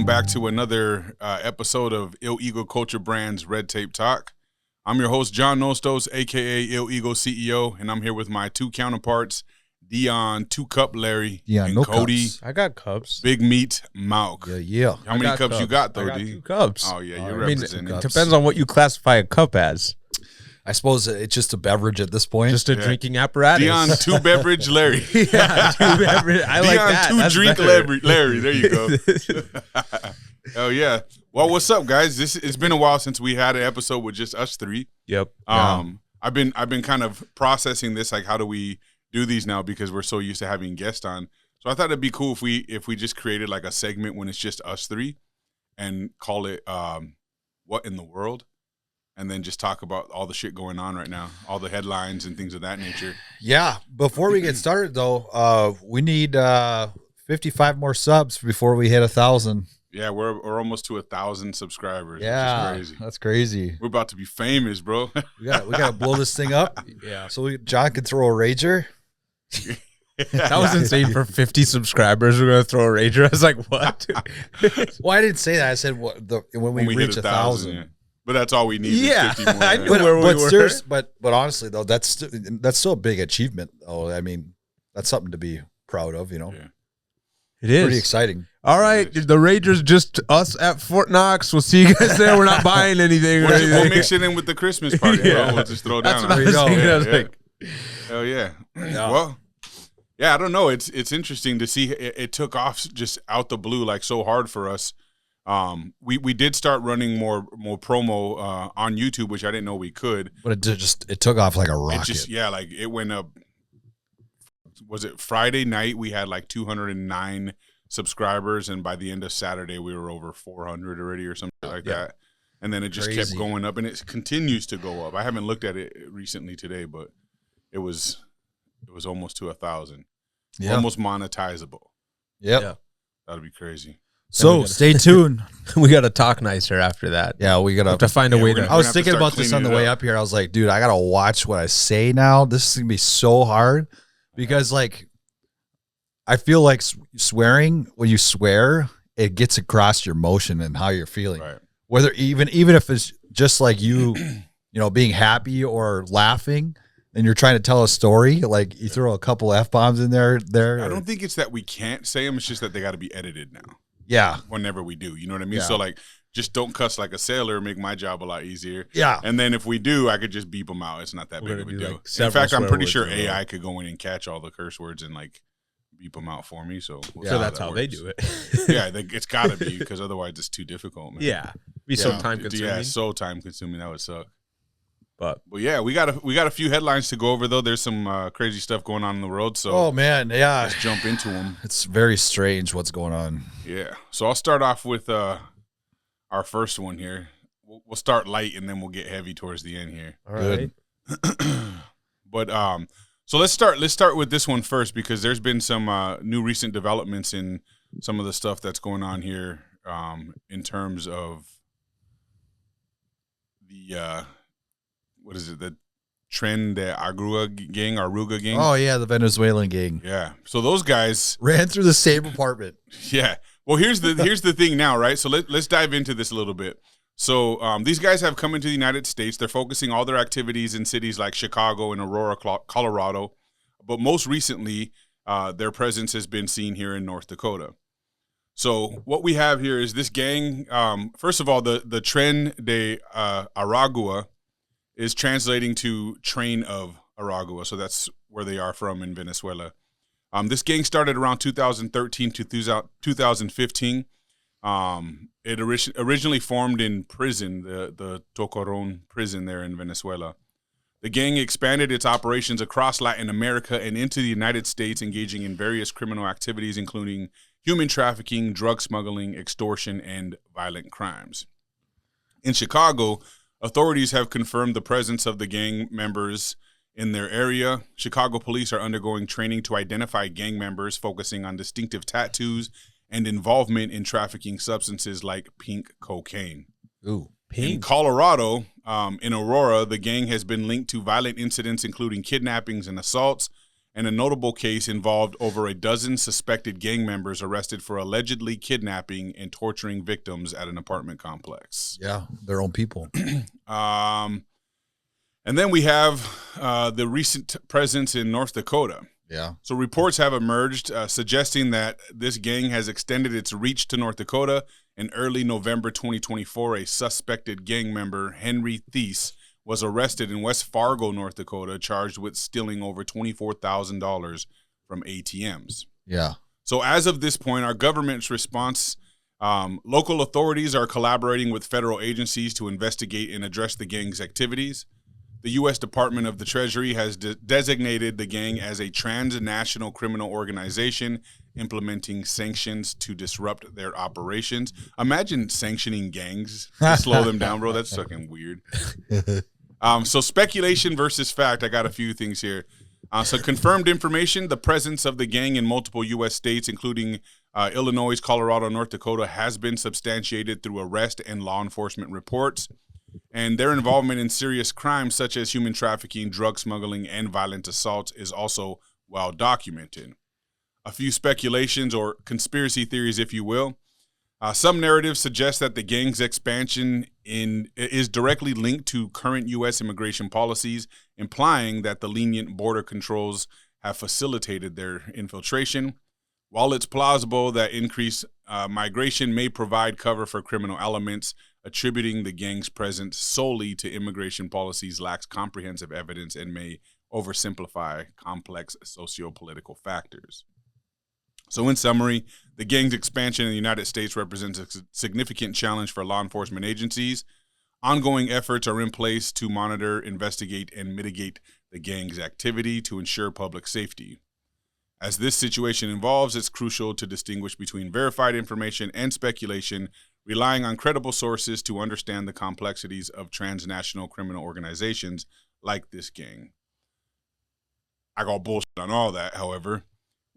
back to another episode of Ill Ego Culture Brand's Red Tape Talk. I'm your host, John Nostos, a.k.a. Ill Ego CEO, and I'm here with my two counterparts, Dion, 2-Cup Larry, Dion, and no Cody, cups. I got cups. Big Meat Mauk. Yeah. How many cups you got, though, I got D? 2 cups. Oh, yeah, you're I mean, representing. it depends on what you classify a cup as. I suppose it's just a beverage at this point. Just a drinking apparatus. Dion, 2-beverage Larry. Yeah, 2 beverage. I like Dion, that. 2-drink better. Larry. There you go. Oh, yeah. Well, what's up, guys? It's been a while since we had an episode with just us three. Yep. I've been kind of processing this, like, how do we do these now, because we're so used to having guests on. So I thought it'd be cool if we just created like a segment when it's just us three and call it What in the World, and then just talk about all the shit going on right now, all the headlines and things of that nature. Yeah. Before we get started, though, we need 55 more subs before we hit 1,000. Yeah, we're almost to 1,000 subscribers. Yeah, which is crazy. that's crazy. We're about to be famous, bro. We got to blow this thing up. Yeah. So John can throw a rager. That was insane. For 50 subscribers, we're going to throw a rager. I was like, what? Well, I didn't say that. I said when we reach 1,000. Yeah. But that's all we need. Yeah, is 50 more. I knew where we were. But honestly, though, that's still a big achievement. Oh, I mean, that's something to be proud of, you know. Yeah. It is. Pretty exciting. All right, the Ragers, just us at Fort Knox. We'll see you guys there. We're not buying anything. We'll mix it in with the Christmas party, Yeah. bro. We'll just throw That's down. what I was thinking. I was like, Hell yeah. Well, yeah, I don't know. It's interesting to see it took off just out the blue, like so hard for us. We did start running more promo on YouTube, which I didn't know we could. But it took off like a rocket. Like it went up. Was it Friday night? We had like 209 subscribers, and by the end of Saturday, we were over 400 already, or something like that. And then it just kept going up, and it continues to go up. I haven't looked at it recently today, but it was almost to 1,000. Yeah. Almost monetizable. Yep. Yeah. That'd be crazy. So stay tuned. we got to talk nicer after that. Yeah, we Have to find a way to. I was thinking about this on the way up here. I was like, dude, I gotta watch what I say now. This is gonna be so hard because, like, I feel like swearing, when you swear, it gets across your emotion and how you're feeling. Right. Whether even if it's just like you know, being happy or laughing, and you're trying to tell a story, like you throw a couple F-bombs in there. I don't think it's that we can't say them. It's just that they got to be edited now. Yeah. Whenever we do, you know what I mean? Yeah. So like, just don't cuss like a sailor. Make my job a lot easier. Yeah. And then if we do, I could just beep them out. It's not that big of a deal. like In fact, I'm pretty several sure swear words AI could go in and catch all the curse words and like beep them out for me. So we'll see So that's that how they works. do it. Yeah, it's got to be, because otherwise it's too difficult, man. Yeah. Be so time consuming. Yeah, so time consuming. That would suck. But yeah, we got a few headlines to go over, though. There's some crazy stuff going on in the world. So Oh man, yeah. let's jump into them. It's very strange what's going on. Yeah. So I'll start off with our first one here. We'll start light and then we'll get heavy towards the end here. all right. But so let's start with this one first, because there's been some new recent developments in some of the stuff that's going on here in terms of the what is it, the Tren, the Aragua gang. Oh yeah, the Venezuelan gang Yeah. So those guys ran through the same apartment. Yeah. Well, here's the thing now, right? So let's dive into this a little bit. So these guys have come into the United States. They're focusing all their activities in cities like Chicago and Aurora, Colorado. But most recently, their presence has been seen here in North Dakota. So what we have here is this gang. First of all, the Tren de Aragua is translating to train of Aragua. So that's where they are from in Venezuela. This gang started around 2013 to 2015. It originally formed in prison, the Tocoron prison there in Venezuela. The gang expanded its operations across Latin America and into the United States, engaging in various criminal activities, including human trafficking, drug smuggling, extortion, and violent crimes. In Chicago, authorities have confirmed the presence of the gang members in their area. Chicago police are undergoing training to identify gang members, focusing on distinctive tattoos and involvement in trafficking substances like pink cocaine. Ooh, In Pink. Colorado, in Aurora, the gang has been linked to violent incidents, including kidnappings and assaults, and a notable case involved over a dozen suspected gang members arrested for allegedly kidnapping and torturing victims at an apartment complex. Yeah, their own people. And then we have the recent presence in North Dakota. Yeah. So reports have emerged suggesting that this gang has extended its reach to North Dakota. In early November 2024, a suspected gang member, Henry Thies, was arrested in West Fargo, North Dakota, charged with stealing over $24,000 from ATMs. Yeah. So as of this point, our government's response, local authorities are collaborating with federal agencies to investigate and address the gang's activities. The U.S. Department of the Treasury has designated the gang as a transnational criminal organization, implementing sanctions to disrupt their operations. Imagine sanctioning gangs to slow them down, bro. That's fucking weird. So speculation versus fact. I got a few things here. So confirmed information, the presence of the gang in multiple U.S. states, including Illinois, Colorado, North Dakota, has been substantiated through arrest and law enforcement reports. And their involvement in serious crimes such as human trafficking, drug smuggling, and violent assaults is also well documented. A few speculations or conspiracy theories, if you will. Some narratives suggest that the gang's expansion is directly linked to current U.S. immigration policies, implying that the lenient border controls have facilitated their infiltration. While it's plausible that increased migration may provide cover for criminal elements, attributing the gang's presence solely to immigration policies lacks comprehensive evidence and may oversimplify complex socio-political factors. So in summary, the gang's expansion in the United States represents a significant challenge for law enforcement agencies. Ongoing efforts are in place to monitor, investigate, and mitigate the gang's activity to ensure public safety. As this situation evolves, it's crucial to distinguish between verified information and speculation, relying on credible sources to understand the complexities of transnational criminal organizations like this gang. I got bullshit on all that, however.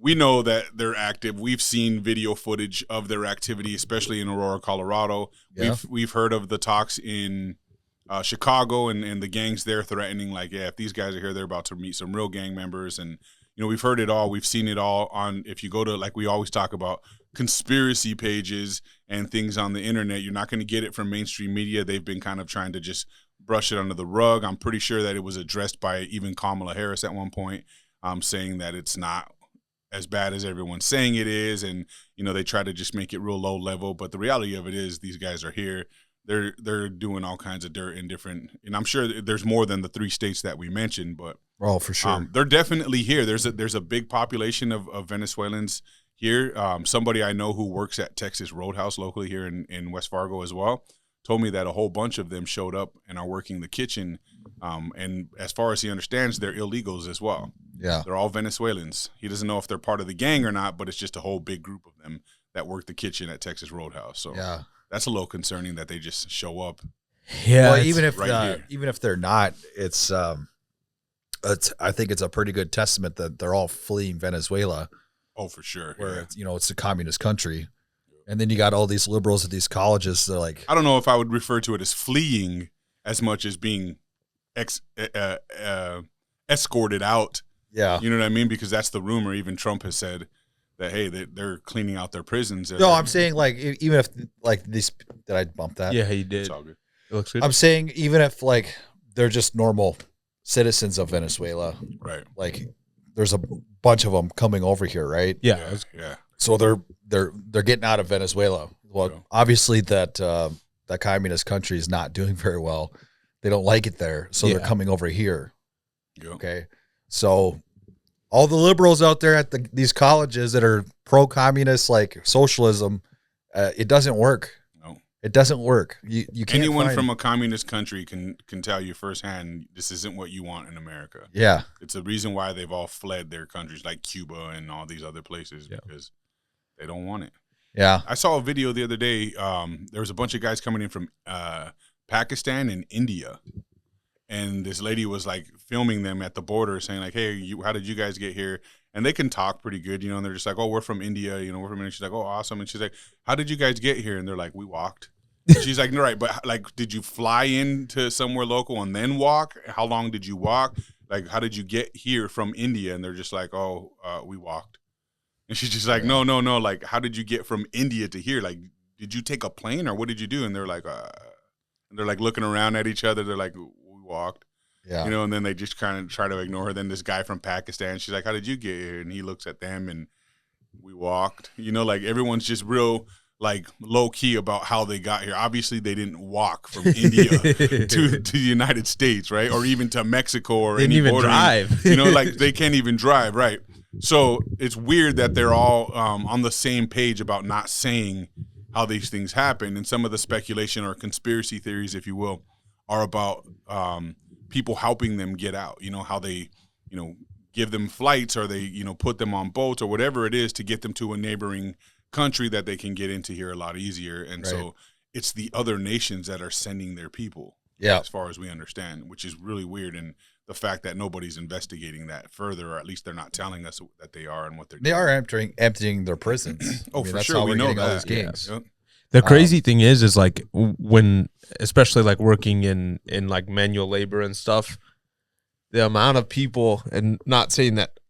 We know that they're active. We've seen video footage of their activity, especially in Aurora, Colorado. Yeah. We've heard of the talks in Chicago and the gangs there threatening, like, yeah, if these guys are here, they're about to meet some real gang members. And, you know, we've heard it all. We've seen it all on, if you go to, like we always talk about, conspiracy pages and things on the internet. You're not going to get it from mainstream media. They've been kind of trying to just brush it under the rug. I'm pretty sure that it was addressed by even Kamala Harris at one point, saying that it's not as bad as everyone's saying it is. And, you know, they try to just make it real low level. But the reality of it is these guys are here. They're doing all kinds of dirt in different, and I'm sure there's more than the 3 states that we mentioned, but for sure. They're definitely here. There's a big population of Venezuelans here. Somebody I know who works at Texas Roadhouse locally here in West Fargo as well told me that a whole bunch of them showed up and are working the kitchen. And as far as he understands, they're illegals as well. Yeah. They're all Venezuelans. He doesn't know if they're part of the gang or not, but it's just a whole big group of them that work the kitchen at Texas Roadhouse. So Yeah. that's a little concerning that they just show up. Yeah. Well, even if right even if they're not, it's I think it's a pretty good testament that they're all fleeing Venezuela, Oh, for sure. where Yeah. it's, you know, it's a communist country. And then you got all these liberals at these colleges. They're like, I don't know if I would refer to it as fleeing as much as being escorted out. yeah. You know what I mean? Because that's the rumor. Even Trump has said that, hey, they're cleaning out their prisons. No, I'm saying like even if like these, did I bump that? Yeah, he It's did. all good. It looks good. I'm saying even if like they're just normal citizens of Venezuela, Right. like there's a bunch of them coming over here, right? yeah. Yeah. Yeah. So they're getting out of Venezuela. Well, Yeah. obviously that communist country is not doing very well. They don't like it there, so they're Yeah. coming over here. Yeah. Okay, so all the liberals out there at these colleges that are pro-communist, like socialism, it doesn't work. No. It doesn't work. You can't. Anyone find- from a communist country can tell you firsthand this isn't what you want in America. yeah, It's a reason why they've all fled their countries like Cuba and all these other places Yeah. because they don't want it. yeah, I saw a video the other day. There was a bunch of guys coming in from Pakistan and India, and this lady was like filming them at the border, saying like, "Hey, how did you guys get here?" And they can talk pretty good, you know. And they're just like, "Oh, we're from India, you know, we're from India." She's like, "Oh, awesome." And she's like, "How did you guys get here?" And they're like, "We walked." And she's like, "No, right, but like, did you fly into somewhere local and then walk? How long did you walk?" like, how did you get here from India? And they're just like, oh, we walked. And she's just like, no, like, how did you get from India to here? Like, did you take a plane or what did you do? And they're like, looking around at each other. They're like, we walked. Yeah. You know, and then they just kind of try to ignore her. Then this guy from Pakistan, she's like, how did you get here? And he looks at them and we walked. You know, like everyone's just real like low key about how they got here. Obviously, they didn't walk from India to the United States, right? Or even to Mexico or Didn't any even bordering. drive. You know, like they can't even drive, right? So it's weird that they're all on the same page about not saying how these things happen. And some of the speculation or conspiracy theories, if you will, are about people helping them get out. You know, how they, you know, give them flights or they, you know, put them on boats or whatever it is to get them to a neighboring country that they can get into here a lot easier. And so it's the other nations that are sending their people, as far as we understand, which is really weird. And the fact that nobody's investigating that further, or at least they're not telling us that they are and what they're doing. They are emptying their prisons. Oh, for that's sure. how We we're know getting all that. these gangs. Yep. The crazy thing is like when, especially like working in like manual labor and stuff, the amount of people, and not saying that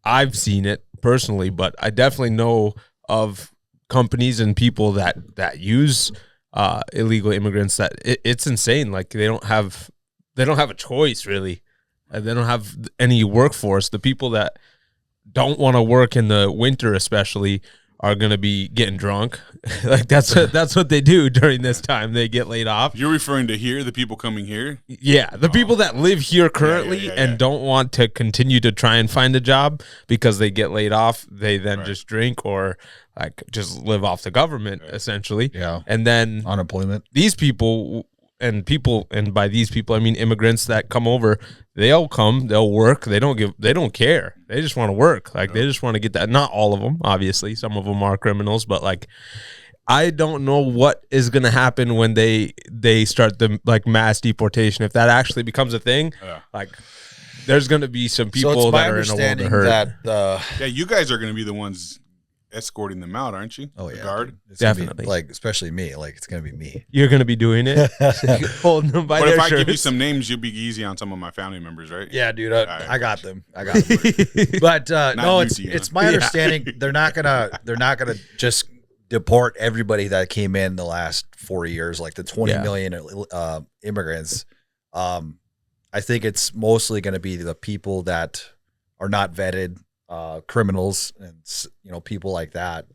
I've seen it personally, but I definitely know of companies and people that use illegal immigrants that it's insane. Like they don't have a choice really. They don't have any workforce. The people that don't want to work in the winter, especially, are going to be getting drunk. Like that's what they do during this time. They get laid off. You're referring to here, the people coming here? Yeah, the people that live here currently and don't want to continue to try and find a job because they get laid off. They then just drink or like just live off the government essentially. Yeah, and then unemployment. These people, and by these people I mean immigrants that come over, they'll work, they don't care, they just want to work, like they just want to get that. Not all of them, obviously, some of them are criminals, but like I don't know what is going to happen when they start the like mass deportation, if that actually becomes a thing. Like there's going to be some people that are in a world of hurt. You guys are going to be the ones escorting them out, aren't you? Oh yeah, guard. Definitely. Like especially me. Like it's gonna be me. You're gonna be doing it. Holding them by but their if I shirts. give you some names, you'll be easy on some of my family members, right? Yeah, dude. I got them. But no, it's my understanding they're not gonna just deport everybody that came in the last 4 years, like the 20 million immigrants. I think it's mostly going to be the people that are not vetted, criminals, and people like that.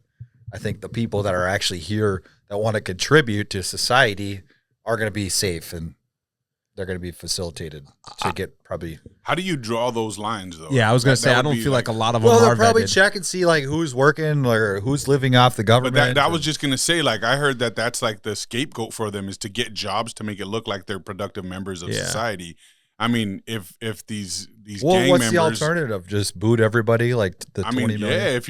I think the people that are actually here that want to contribute to society are going to be safe, and they're going to be facilitated to get probably. How do you draw those lines, though? Yeah, I was going to say, I don't feel like a lot of them they'll are probably vetted. check and see like who's working or who's living off the government. But that was just going to say, like, I heard that's like the scapegoat for them is to get jobs to make it look like they're productive members of society. I mean, if these gang what's members, the alternative? Just boot everybody, like the 20 million? Yeah, if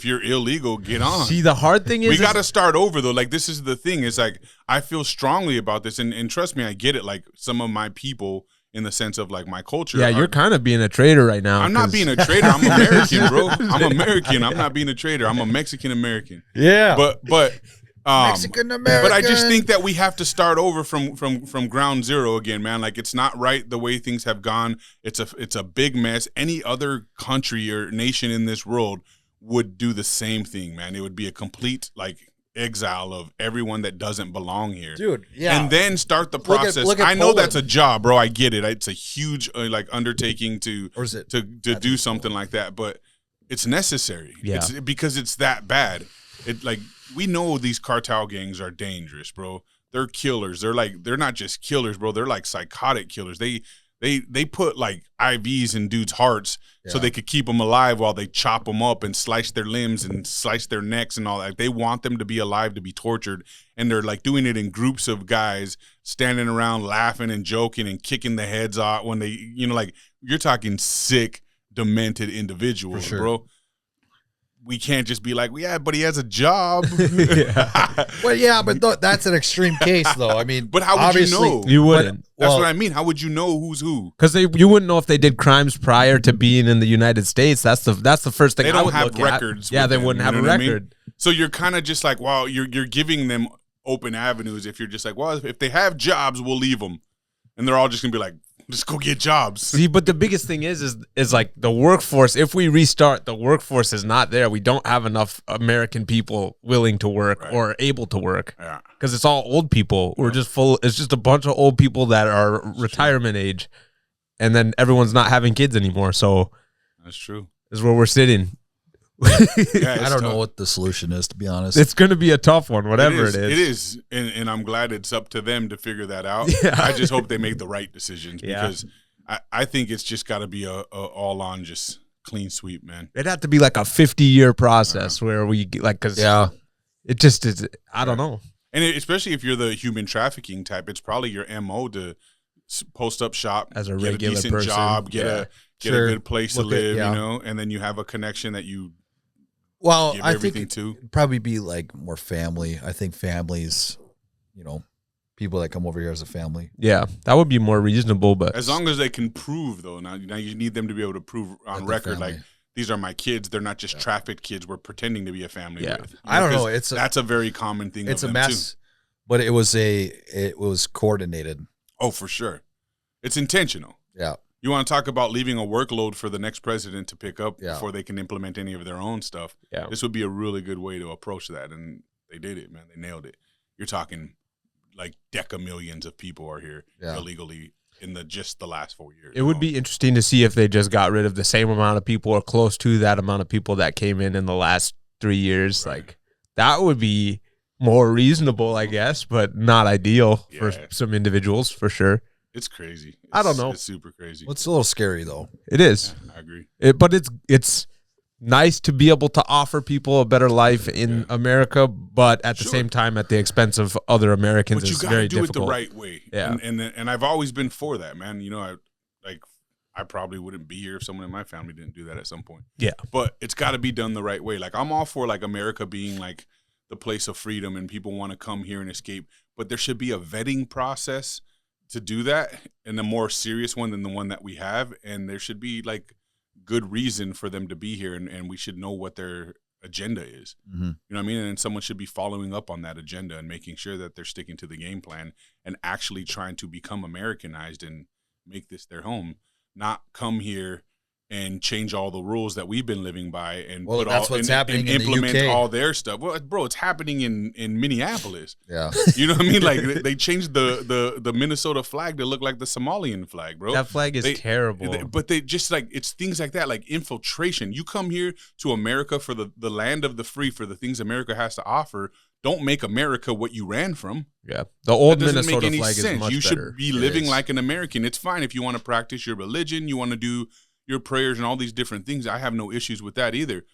you're illegal, get on. See, the hard thing is we got to start over though. Like this is the thing. It's like I feel strongly about this, and trust me, I get it. Like some of my people, in the sense of like my culture. Yeah, you're kind of being a traitor right now. I'm not being a traitor. I'm American, bro. I'm American. I'm not being a traitor. I'm a Mexican American. Yeah, but. Mexican American. But I just think that we have to start over from ground zero again, man. Like it's not right the way things have gone. It's a big mess. Any other country or nation in this world would do the same thing, man. It would be a complete like exile of everyone that doesn't belong here, dude. Yeah, and then start the process. Look at I know Poland. that's a job, bro. I get it. It's a huge like undertaking to do something like that, but it's necessary. Yeah, it's because it's that bad. It like. We know these cartel gangs are dangerous, bro. They're killers. They're not just killers, bro. They're like psychotic killers. They put like IVs in dudes' hearts so they could keep them alive while they chop them up and slice their limbs and slice their necks and all that. They want them to be alive to be tortured, and they're like doing it in groups of guys standing around laughing and joking and kicking the heads off when they, like you're talking sick, demented individuals, bro. We can't just be like, yeah, but he has a job. Well, yeah, but that's an extreme case, though. I mean, but how would you know? You wouldn't. That's what I mean. How would you know who's who? Because you wouldn't know if they did crimes prior to being in the United States. That's the first thing. They I don't would have look records. At. Yeah, they wouldn't have a record. I mean? So you're kind of just like, well, you're giving them open avenues. If you're just like, well, if they have jobs, we'll leave them, and they're all just gonna be like, Just go get jobs. See, but the biggest thing is like the workforce. If we restart, the workforce is not there. We don't have enough American people willing to work or able to work. Yeah. Because it's all old people. We're just full. It's just a bunch of old people that are retirement age, and then everyone's not having kids anymore. So that's true. Is where we're sitting. Yeah, I don't know what the solution is, to be honest. It's going to be a tough one, whatever it is. It is, and I'm glad it's up to them to figure that out. Yeah. I just hope they make the right decisions because I think it's just got to be a all-on just clean sweep, man. It'd have to be like a 50-year process where we like, because it just is. I don't know. And especially if you're the human trafficking type, it's probably your MO to post up shop as a get regular a decent person. job, get a good place to live, you know, and then you have a connection that you. Well, I think it'd probably be like more family. I think families, you know, people that come over here as a family. Yeah, that would be more reasonable. But as long as they can prove, though, now you need them to be able to prove on record, like these are my kids. They're not just trafficked kids we're pretending to be a family with. You know, I don't know. That's a very common thing. It's a mess, but it was coordinated. Oh, for sure, it's intentional. Yeah. You want to talk about leaving a workload for the next president to pick up before they can implement any of their own stuff. Yeah. This would be a really good way to approach that. And they did it, man. They nailed it. You're talking like decamillions of people are here illegally in just the last 4 years. It would be interesting to see if they just got rid of the same amount of people or close to that amount of people that came in the last 3 years. Right. Like that would be more reasonable, I guess, but not ideal for some individuals for sure. It's crazy. I don't know. It's super crazy. Well, it's a little scary though. It is. Yeah, I agree. But it's nice to be able to offer people a better life in America, but at the same time, at the expense of other Americans, but you very do difficult. it the right way. Yeah, and I've always been for that, man. You know, I probably wouldn't be here if someone in my family didn't do that at some point. Yeah, but it's got to be done the right way. Like I'm all for like America being like the place of freedom and people want to come here and escape, but there should be a vetting process to do that, and a more serious one than the one that we have, and there should be like good reason for them to be here, and we should know what their agenda is. Mm-hmm. You know what I mean? And someone should be following up on that agenda and making sure that they're sticking to the game plan and actually trying to become Americanized and make this their home, not come here and change all the rules that we've been living by and happening and implement in the UK. all their stuff. Well, bro, it's happening in Minneapolis. Yeah. You know what I mean? Like they changed the Minnesota flag to look like the Somalian flag, bro. That flag is terrible. But they just like, it's things like that, like infiltration. You come here to America for the land of the free, for the things America has to offer. Don't make America what you ran from. Yeah. The old that doesn't Minnesota make any flag sense. is much You better. should be living like an American. It's fine if you want to practice your religion, you want to do your prayers and all these different things. I have no issues with that either.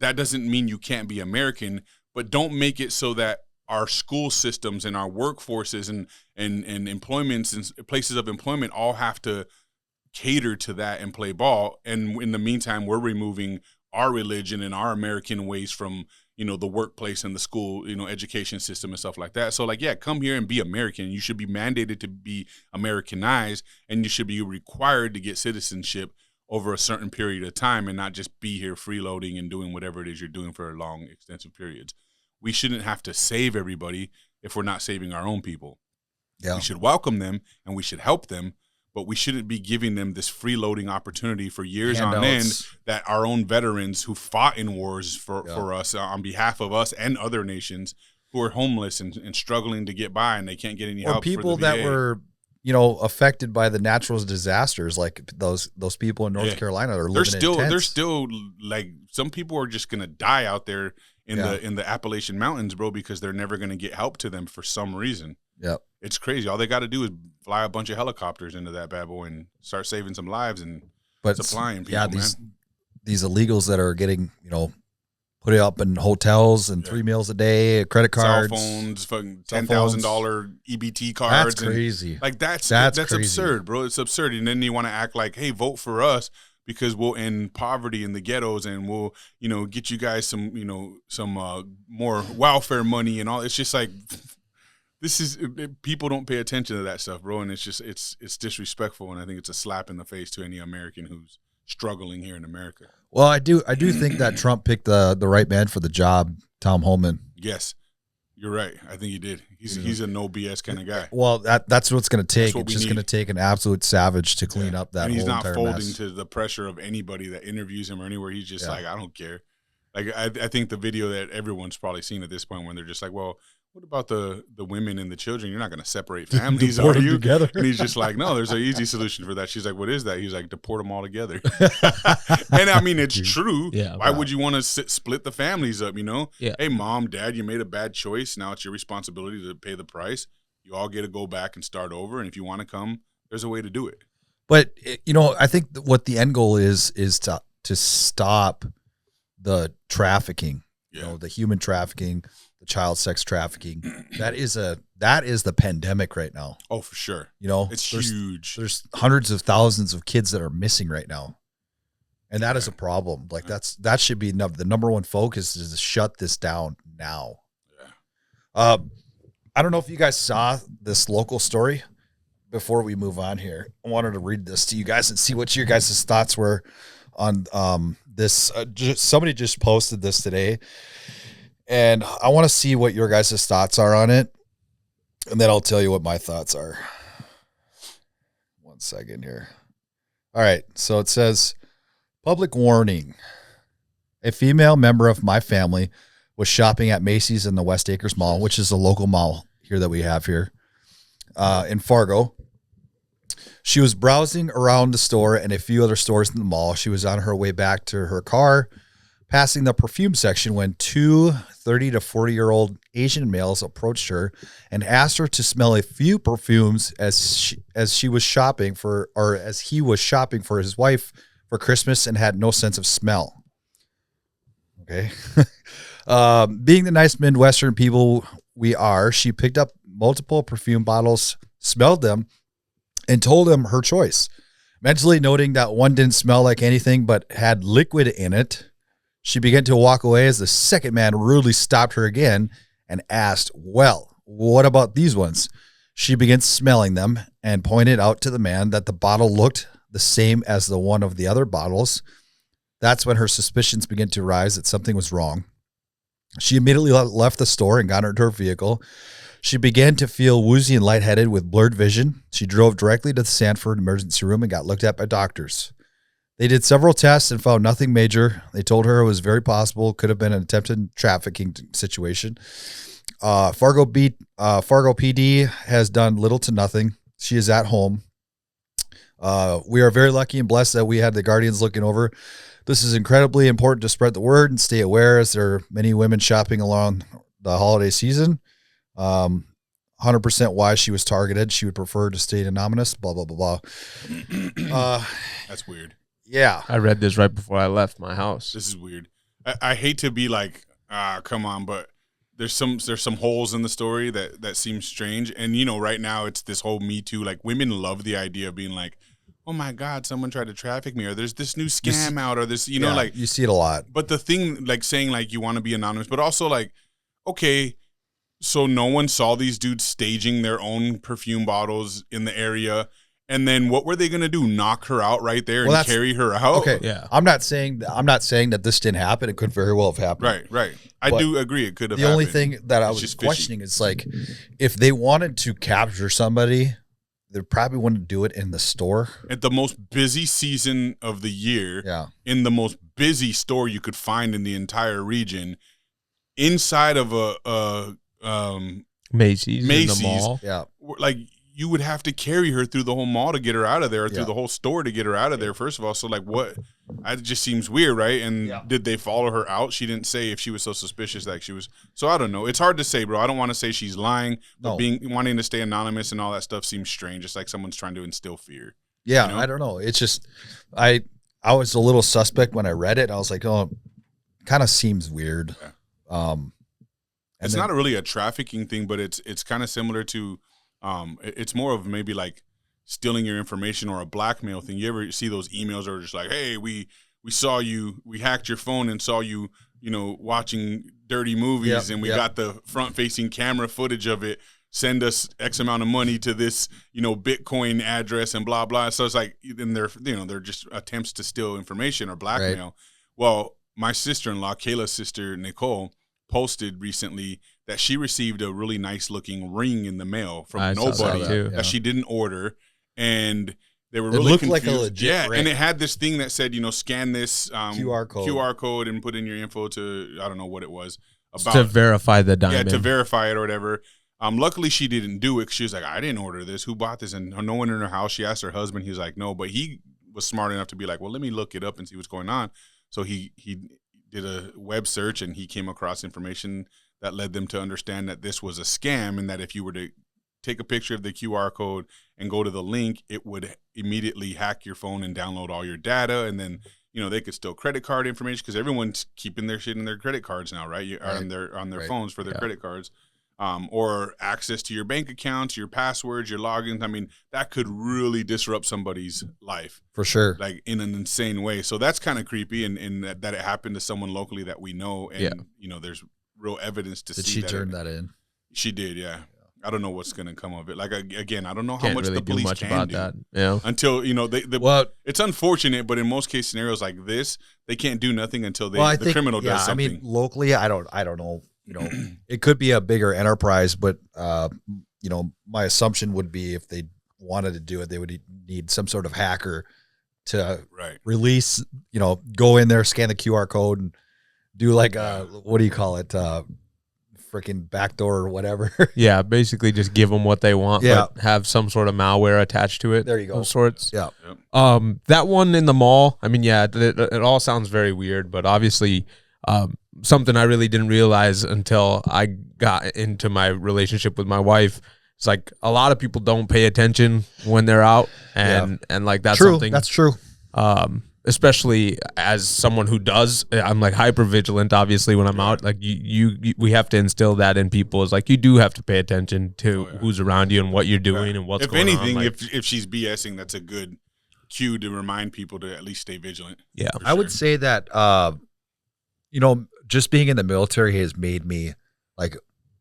That doesn't mean you can't be American, but don't make it so that our school systems and our workforces and employments and places of employment all have to cater to that and play ball. And in the meantime, we're removing our religion and our American ways from, you know, the workplace and the school, you know, education system and stuff like that. So like, yeah, come here and be American. You should be mandated to be Americanized, and you should be required to get citizenship over a certain period of time and not just be here freeloading and doing whatever it is you're doing for long, extensive periods. We shouldn't have to save everybody if we're not saving our own people. Yeah. We should welcome them and we should help them, but we shouldn't be giving them this freeloading opportunity for years on end that our own veterans who fought in wars for us on behalf of us and other nations who are homeless and struggling to get by and they can't get any help. Or people for the VA. that were, you know, affected by the natural disasters, like those people in North Carolina are living in tents. They're still like, some people are just gonna die out there in the Appalachian Mountains, bro, because they're never gonna get help to them for some reason. Yep. It's crazy. All they got to do is fly a bunch of helicopters into that bad boy and start saving some lives and supplying people. Yeah, these illegals that are getting, you know, put up in hotels and 3 meals a day, credit cards, cell phones, fucking $10,000 EBT cards. That's crazy. Like that's crazy. absurd, bro. It's absurd. And then you want to act like, hey, vote for us because we'll end poverty in the ghettos and we'll, you know, get you guys some, you know, some more welfare money and all. It's just like, people don't pay attention to that stuff, bro. And it's just, it's disrespectful. And I think it's a slap in the face to any American who's struggling here in America. Well, I do think that Trump picked the right man for the job, Tom Homan. Yes. You're right. I think he did. He's a no BS kind of guy. Well, that's what it's going to take. What It's we just going to need. take an absolute savage to clean up that And he's whole not entire folding mess. to the pressure of anybody that interviews him or anywhere. He's just like, I don't care. Like, I think the video that everyone's probably seen at this point when they're just like, well, what about the women and the children? You're not going to separate families, are you? Together. And he's just like, no, there's an easy solution for that. She's like, what is that? He's like, deport them all together. And I mean, it's true. Yeah, Why would you want to split the families up, you know? Yeah. Hey, mom, dad, you made a bad choice. Now it's your responsibility to pay the price. You all get to go back and start over. And if you want to come, there's a way to do it. But, you know, I think what the end goal is to stop the trafficking, you know, the human trafficking, the child sex trafficking. That is the pandemic right now. Oh, for sure. You know, it's huge. There's hundreds of thousands of kids that are missing right now. And that is a problem. Like that should be the number one focus is to shut this down now. Yeah. I don't know if you guys saw this local story before we move on here. I wanted to read this to you guys and see what your guys' thoughts were on this. Somebody just posted this today. And I want to see what your guys' thoughts are on it. And then I'll tell you what my thoughts are. 1 second here. All right. So it says, public warning. A female member of my family was shopping at Macy's in the West Acres Mall, which is a local mall here that we have here in Fargo. She was browsing around the store and a few other stores in the mall. She was on her way back to her car, passing the perfume section when two 30 to 40-year-old Asian males approached her and asked her to smell a few perfumes as he was shopping for his wife for Christmas and had no sense of smell. Okay. Being the nice Midwestern people we are, she picked up multiple perfume bottles, smelled them, and told him her choice. Mentally noting that one didn't smell like anything but had liquid in it, she began to walk away as the second man rudely stopped her again and asked, well, what about these ones? She began smelling them and pointed out to the man that the bottle looked the same as the one of the other bottles. That's when her suspicions began to rise that something was wrong. She immediately left the store and got into her vehicle. She began to feel woozy and lightheaded with blurred vision. She drove directly to the Sanford emergency room and got looked at by doctors. They did several tests and found nothing major. They told her it was very possible, could have been an attempted trafficking situation. Fargo PD has done little to nothing. She is at home. We are very lucky and blessed that we had the Guardians looking over. This is incredibly important to spread the word and stay aware as there are many women shopping along the holiday season. 100% why she was targeted. She would prefer to stay anonymous, blah, blah, blah, blah. That's weird. Yeah. I read this right before I left my house. This is weird. I hate to be like, come on, but there's some holes in the story that seem strange. And, you know, right now it's this whole Me Too. Like, women love the idea of being like, oh, my God, someone tried to traffic me, or there's this new scam out, or this, you know, like. You see it a lot. But the thing, like, saying, like, you want to be anonymous, but also, like, okay, so no one saw these dudes staging their own perfume bottles in the area. And then what were they going to do? Knock her out right there and carry her out? Okay. Yeah. I'm not saying that this didn't happen. It could very well have happened. Right. I do agree it could have happened. The only thing that I was just questioning is, like, if they wanted to capture somebody, they probably wouldn't do it in the store. At the most busy season of the year, Yeah. in the most busy store you could find in the entire region, inside of a Macy's in the mall. Yeah. like, you would have to carry her through the whole mall to get her out of there, or through Yeah. the whole store to get her out of there, first of all. So, like, what? It just seems weird, right? And did they follow her out? She didn't say if she was so suspicious that she was. So, I don't know. It's hard to say, bro. I don't want to say she's lying, but wanting to stay anonymous and all that stuff seems strange. It's like someone's trying to instill fear. Yeah, You know? I don't know. It's just, I was a little suspect when I read it. I was like, oh, kind of seems weird. Yeah. It's not really a trafficking thing, but it's kind of similar to, it's more of maybe like stealing your information or a blackmail thing. You ever see those emails that are just like, hey, we saw you, we hacked your phone and saw you, you know, watching dirty movies, and we got the front-facing camera footage of it. Send us X amount of money to this, you know, Bitcoin address and blah, blah. So it's like, and they're just attempts to steal information or blackmail. Right. Well, my sister-in-law, Kayla's sister, Nicole, posted recently that she received a really nice looking ring in the mail from I saw nobody that too. that she didn't order, and they were It really looked confused. like a legit ring. and it had this thing that said, scan this QR code. and put in your info to, I don't know what it was about, to verify the diamond. to verify it or whatever. Luckily she didn't do it. She was like, I didn't order this. Who bought this? And no one in her house. She asked her husband. He was like, no, but he was smart enough to be like, well, let me look it up and see what's going on. So he did a web search, and he came across information that led them to understand that this was a scam, and that if you were to take a picture of the QR code and go to the link, it would immediately hack your phone and download all your data. And then, they could steal credit card information, because everyone's keeping their shit in their credit cards now, right? On their phones for their credit cards. Or access to your bank accounts, your passwords, your logins. I mean, that could really disrupt somebody's life. For sure. Like in an insane way. So that's kind of creepy, and that it happened to someone locally that we know. And, there's real evidence to Did see she turn that in? She did, yeah. I don't know what's going to come of it. Like, again, I don't know how Can't much really the police do much can about do. that. Yeah. Until, Well, it's unfortunate, but in most case scenarios like this, they can't do nothing until I the think, criminal does something. I mean, locally, I don't know. It could be a bigger enterprise, but my assumption would be if they wanted to do it, they would need some sort of hacker to release. Go in there, scan the QR code, and do like what do you call it? Freaking backdoor or whatever. Yeah, basically just give them what they want, but have some sort of malware attached to it. There you go. Of sorts. Yeah. That one in the mall, I mean, it all sounds very weird, but obviously something I really didn't realize until I got into my relationship with my wife. It's like a lot of people don't pay attention when they're out, and like that's true. something That's true. Especially as someone who does, I'm like hyper vigilant. Obviously, when I'm out, like we have to instill that in people. Is like you do have to pay attention to who's around you and what you're doing and what's going on. If anything, like, if she's BSing, that's a good cue to remind people to at least stay vigilant. Yeah, I would say that just being in the military has made me like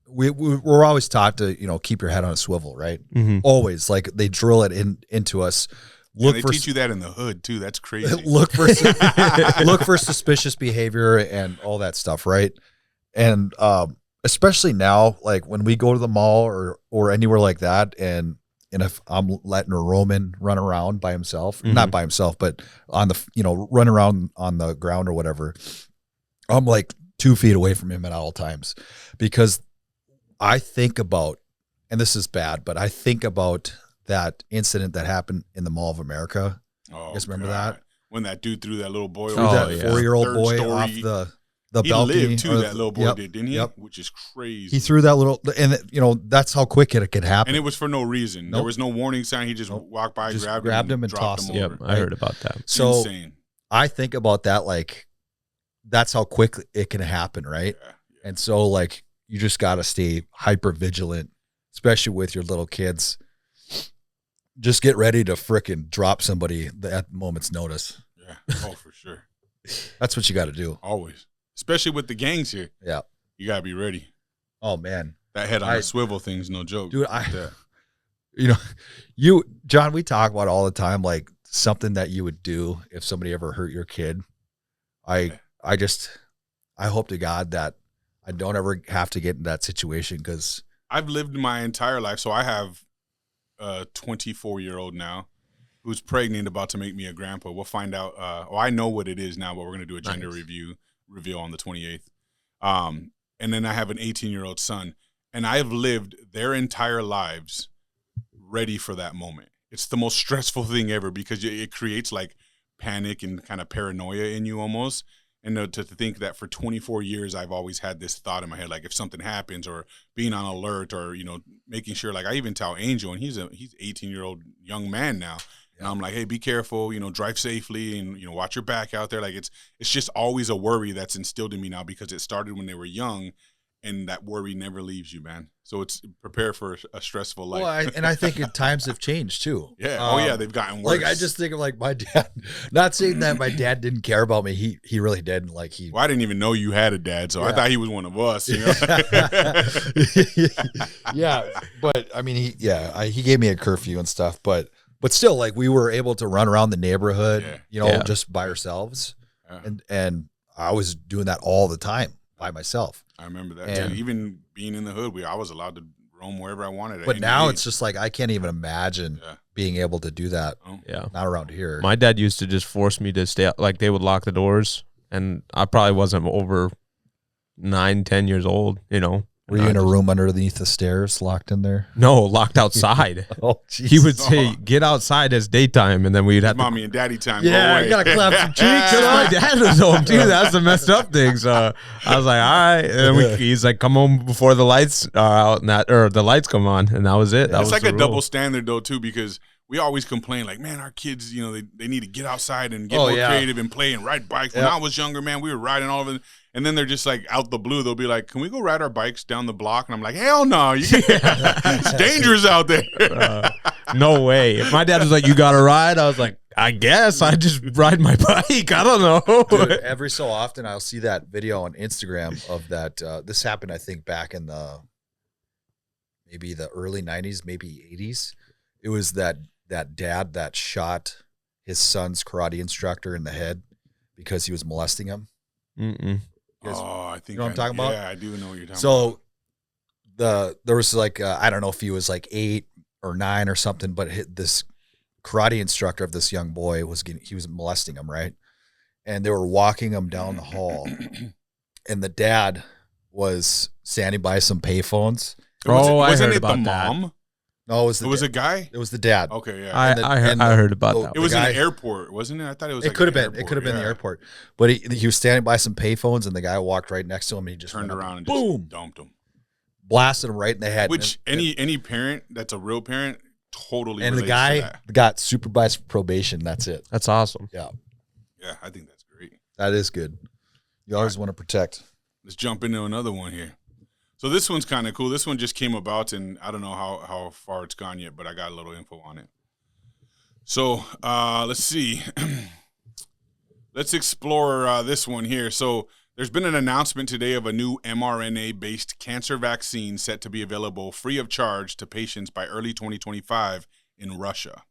we're always taught to keep your head on a swivel, right? Mm-hmm. Always, like they drill it into us. They teach you that in the hood too. That's crazy. Look for suspicious behavior and all that stuff, right? And especially now, like when we go to the mall or anywhere like that, and if I'm letting a Roman run around by himself, not by himself, but on the run around on the ground or whatever, I'm like 2 feet away from him at all times, because I think about, and this is bad, but I think about that incident that happened in the Mall of America. Oh, you guys remember that? When that dude threw that little boy threw that 4-year-old boy off the he balcony. Lived too, that little boy did, didn't he? Yep. Which is crazy. He threw that little, and that's how quick it could happen. And it was for no reason. There was no warning sign. He just walked by, just grabbed him and tossed him. Yep, I heard about that. So insane. I think about that, like that's how quick it can happen, right? Yeah. And so like you just got to stay hyper vigilant, especially with your little kids. Just get ready to frickin' drop somebody at the moment's notice. Yeah. Oh, for sure. That's what you got to do. Always. Especially with the gangs here. Yeah. You got to be ready. Oh, man. That head on the swivel thing's no joke. Dude, John, we talk about all the time, like something that you would do if somebody ever hurt your kid. I hope to God that I don't ever have to get in that situation, because I've lived my entire life. So I have a 24-year-old now who's pregnant, about to make me a grandpa. We'll find out. I know what it is now, but we're going to do a gender reveal on the 28th. And then I have an 18-year-old son, and I've lived their entire lives ready for that moment. It's the most stressful thing ever, because it creates like panic and kind of paranoia in you almost. And to think that for 24 years, I've always had this thought in my head, like if something happens, or being on alert, or, making sure, like I even tell Angel, and he's 18-year-old young man now. And I'm like, hey, be careful, drive safely, and, watch your back out there. Like it's just always a worry that's instilled in me now, because it started when they were young, and that worry never leaves you, man. So it's prepare for a stressful life. Well, I think times have changed too. Yeah. They've gotten worse. Like I just think of like my dad. Not saying that my dad didn't care about me. He really did. Like Well, I didn't even know you had a dad, so I thought he was one of us. Yeah, but I mean, he gave me a curfew and stuff, but still, like we were able to run around the neighborhood, just by ourselves, and I was doing that all the time. by myself. I remember that And- too. Even being in the hood, I was allowed to roam wherever I wanted. At But any now age. it's just like I can't even imagine Yeah. being able to do that. Yeah. Not around here. My dad used to just force me to stay. Like they would lock the doors, and I probably wasn't over 9-10 years old. Were you in a room underneath the stairs, locked in there? No, locked outside. Oh, He would Jesus. say, "Get outside. It's daytime," and then we'd have to. mommy and daddy time. Yeah, go I away. gotta clap some cheeks. Because my dad was home too. That's the messed up thing. So I was like, all right. And then he's like, come home before the lights are out, or the lights come on, and that was it. That It's was like the a rule. double standard though too, because we always complain like, man, our kids, they need to get outside and get Oh, more yeah. creative and play and ride bikes. When Yep. I was younger, man, we were riding all of it, and then they're just like out the blue, they'll be like, can we go ride our bikes down the block? And I'm like, hell no, it's dangerous out there. No way. If my dad was like, you got to ride, I was like, I guess I just ride my bike. I don't know. Dude, every so often I'll see that video on Instagram of that. This happened, I think, back in maybe the early 90s, maybe 80s. It was that dad that shot his son's karate instructor in the head because he was molesting him. Mm-mm. Oh, I think You know what I'm talking about? Yeah, I do know what you're talking about. So there was like I don't know if he was like 8 or 9 or something, but this karate instructor of this young boy he was molesting him, right? And they were walking him down the hall, and the dad was standing by some payphones. I wasn't heard it about the that. mom? No, it was it was a guy. it was the dad. Okay, yeah. I heard about oh, that. It was the in guy- the airport, wasn't it? I thought it was. It like could have an been. It could have been the yeah. airport, but he was standing by some payphones, and the guy walked right next to him, and he just Turned went up around and boom, just dumped him. blasted him right in the head. Which and, any parent that's a real parent totally. and the relates to guy that. got supervised probation. That's it. That's awesome. Yeah, Yeah, I think that's great. that is good. You always want to protect. Let's jump into another one here. So this one's kind of cool. This one just came about, and I don't know how far it's gone yet, but I got a little info on it. So let's see. Let's explore this one here. So there's been an announcement today of a new mRNA-based cancer vaccine set to be available free of charge to patients by early 2025 in Russia.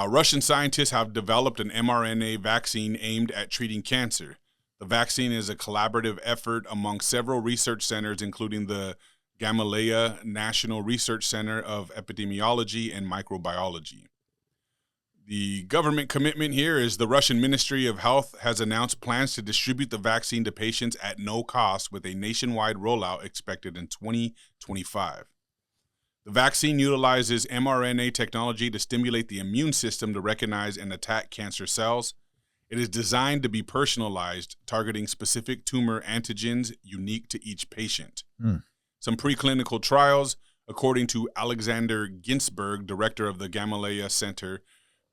Russian scientists have developed an mRNA vaccine aimed at treating cancer. The vaccine is a collaborative effort among several research centers, including the Gamaleya National Research Center of Epidemiology and Microbiology. The government commitment here is the Russian Ministry of Health has announced plans to distribute the vaccine to patients at no cost, with a nationwide rollout expected in 2025. The vaccine utilizes mRNA technology to stimulate the immune system to recognize and attack cancer cells. It is designed to be personalized, targeting specific tumor antigens unique to each patient. Some preclinical trials, according to Alexander Ginsberg, director of the Gamaleya Center,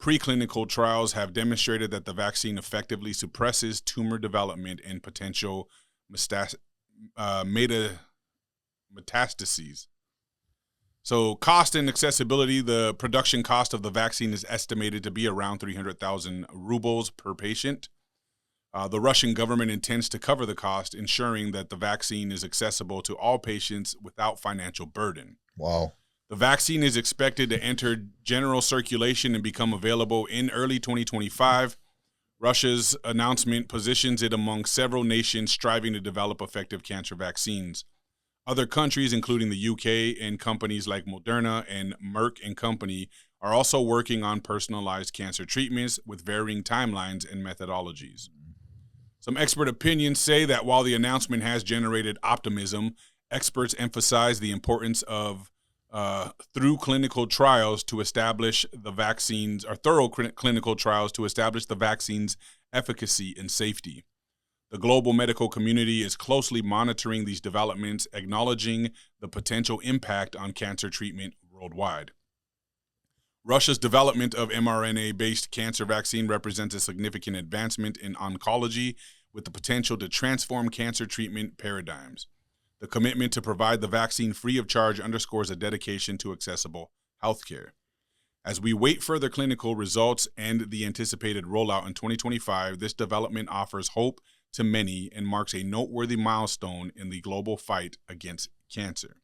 preclinical trials have demonstrated that the vaccine effectively suppresses tumor development and potential metastases. So cost and accessibility, the production cost of the vaccine is estimated to be around 300,000 rubles per patient. The Russian government intends to cover the cost, ensuring that the vaccine is accessible to all patients without financial burden. Wow. The vaccine is expected to enter general circulation and become available in early 2025. Russia's announcement positions it among several nations striving to develop effective cancer vaccines. Other countries, including the UK and companies like Moderna and Merck and Company, are also working on personalized cancer treatments with varying timelines and methodologies. Some expert opinions say that while the announcement has generated optimism, experts emphasize the importance of through clinical trials to establish the vaccines, or thorough clinical trials to establish the vaccine's efficacy and safety. The global medical community is closely monitoring these developments, acknowledging the potential impact on cancer treatment worldwide. Russia's development of mRNA-based cancer vaccine represents a significant advancement in oncology with the potential to transform cancer treatment paradigms. The commitment to provide the vaccine free of charge underscores a dedication to accessible healthcare. As we wait further clinical results and the anticipated rollout in 2025, this development offers hope to many and marks a noteworthy milestone in the global fight against cancer.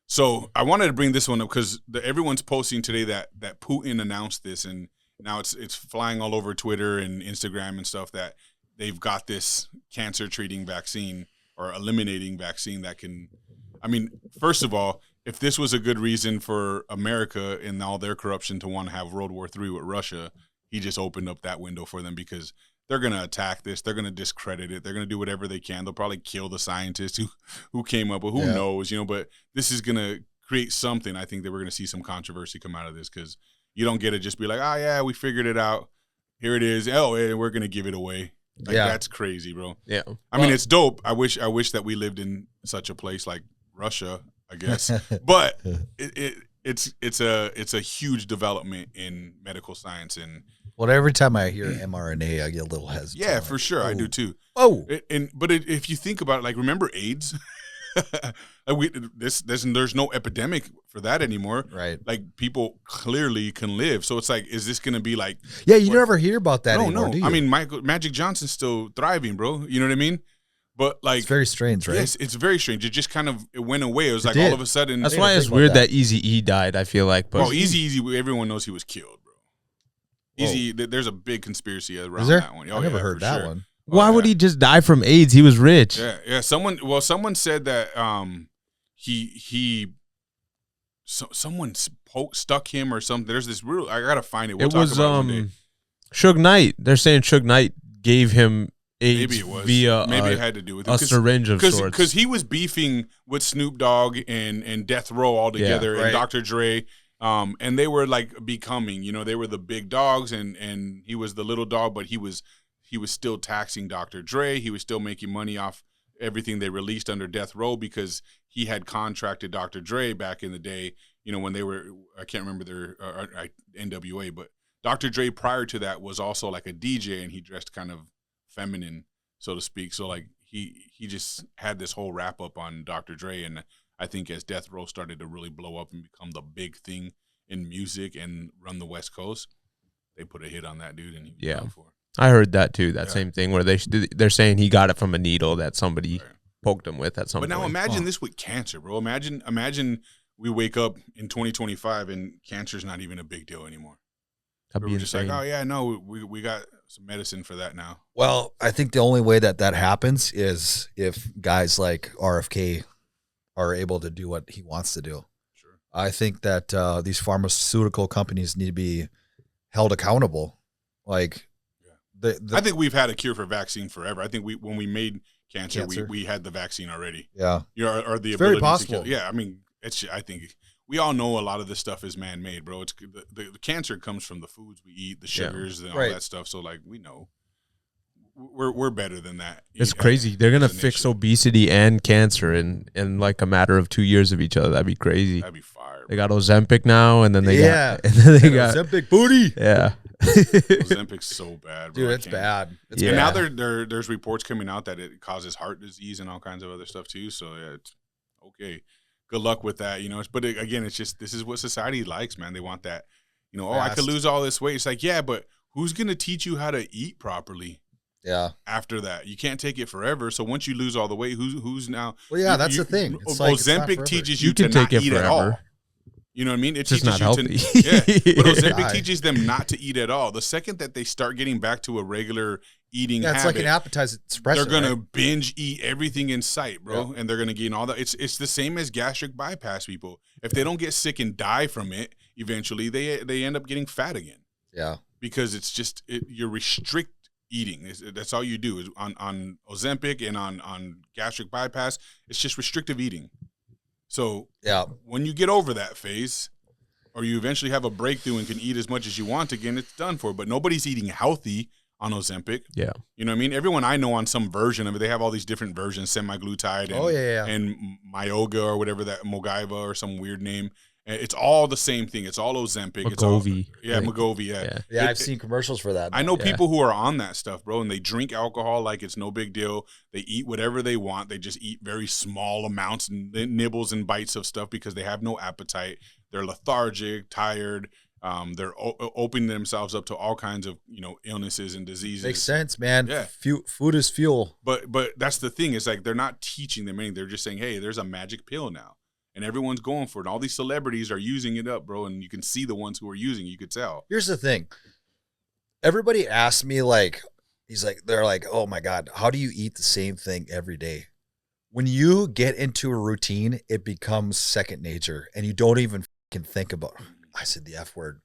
So I wanted to bring this one up because everyone's posting today that Putin announced this, and now it's flying all over Twitter and Instagram and stuff that they've got this cancer treating vaccine or eliminating vaccine that can, I mean, first of all, if this was a good reason for America and all their corruption to want to have World War III with Russia, he just opened up that window for them because they're going to attack this. They're going to discredit it. They're going to do whatever they can. They'll probably kill the scientists who came up with, who knows, but this is going to create something. I think that we're going to see some controversy come out of this because you don't get to just be like, oh, yeah, we figured it out. Here it is. Oh, and we're going to give it away. Like, that's crazy, bro. Yeah. I mean, it's dope. I wish that we lived in such a place like Russia, I guess. But it's a huge development in medical science. And well, every time I hear mRNA, I get a little hesitant. Yeah, for sure. I do too. Oh. But if you think about it, like, remember AIDS? There's no epidemic for that anymore. Right. Like, people clearly can live. So it's like, is this going to be like? Yeah, you never hear about that anymore, do you? I mean, Magic Johnson's still thriving, bro. You know what I mean? But like, it's very strange, right? Yes, it's very strange. It just kind of went away. It was like all of a sudden. That's why it's weird that Eazy-E died, I feel like. But Eazy, everyone knows he was killed, bro. Easy, there's a big conspiracy around that one. I never heard that one. Why would he just die from AIDS? He was rich. Yeah. Someone said that someone stuck him or something. There's this real. I gotta find it. We'll talk about it one day. Suge Knight. They're saying Suge Knight gave him AIDS. Maybe it was. Via maybe it had to do with it. A syringe of sorts. Because he was beefing with Snoop Dogg and Death Row all together, and Dr. Dre. And they were like becoming, they were the big dogs, and he was the little dog, but he was still taxing Dr. Dre. He was still making money off everything they released under Death Row because he had contracted Dr. Dre back in the day, when they were, I can't remember their NWA, but Dr. Dre prior to that was also like a DJ, and he dressed kind of feminine, so to speak. So like he just had this whole wrap up on Dr. Dre, and I think as Death Row started to really blow up and become the big thing in music and run the West Coast, they put a hit on that dude, and he was done for it. I heard that too. That same thing where they're saying he got it from a needle that somebody poked him with at some point. But now imagine this with cancer, bro. Imagine we wake up in 2025 and cancer's not even a big deal anymore. We're just like, oh yeah, no, we got some medicine for that now. Well, I think the only way that happens is if guys like RFK are able to do what he wants to do. Sure. I think that these pharmaceutical companies need to be held accountable. Like, I think we've had a cure for vaccine forever. I think when we made cancer. We had the vaccine already. Yeah. Or the it's ability very possible. to kill. Yeah, I mean, I think we all know a lot of this stuff is man-made, bro. It's the cancer comes from the foods we eat, the sugars and all that stuff. So like we know we're better than that. It's crazy. They're gonna fix obesity and cancer in like a matter of 2 years of each other. That'd be crazy. That'd be fire. They got Ozempic now, and then they got Ozempic booty. Yeah. Ozempic's so bad, bro. Dude, it's bad. And now there's reports coming out that it causes heart disease and all kinds of other stuff too. So yeah, it's okay. Good luck with that, But again, it's just this is what society likes, man. They want that, I could lose all this weight. It's like, yeah, but who's gonna teach you how to eat properly? Yeah. After that, you can't take it forever. So once you lose all the weight, who's now? Well, yeah, that's the thing. It's Ozempic teaches you to not eat at all. You know what I mean? It teaches not you healthy. But Ozempic teaches them not to eat at all. The second that they start getting back to a regular eating habit, it's like an appetizer suppressor. They're gonna binge eat everything in sight, bro, and they're gonna gain all that. It's the same as gastric bypass people. If they don't get sick and die from it, eventually they end up getting fat again. Yeah, because it's just you restrict eating. That's all you do is on Ozempic and on gastric bypass. It's just restrictive eating. So when you get over that phase, or you eventually have a breakthrough and can eat as much as you want again, it's done for. But nobody's eating healthy on Ozempic. Yeah. You know what I mean? Everyone I know on some version of it, they have all these different versions, semaglutide and Myoga or whatever that, Mogiva or some weird name. It's all the same thing. It's all Ozempic. Wegovy. Wegovy, yeah. I've seen commercials for that. I know people who are on that stuff, bro, and they drink alcohol like it's no big deal. They eat whatever they want. They just eat very small amounts and nibbles and bites of stuff because they have no appetite. They're lethargic, tired. They're opening themselves up to all kinds of illnesses and diseases. Makes sense, man. Yeah, food is fuel. But that's the thing. It's like they're not teaching them anything. They're just saying, hey, there's a magic pill now. And everyone's going for it. And all these celebrities are using it up, bro. And you can see the ones who are using it. You could tell. Here's the thing. Everybody asks me, like, they're like, oh my God, how do you eat the same thing every day? When you get into a routine, it becomes second nature, and you don't even can think about. I said the F word.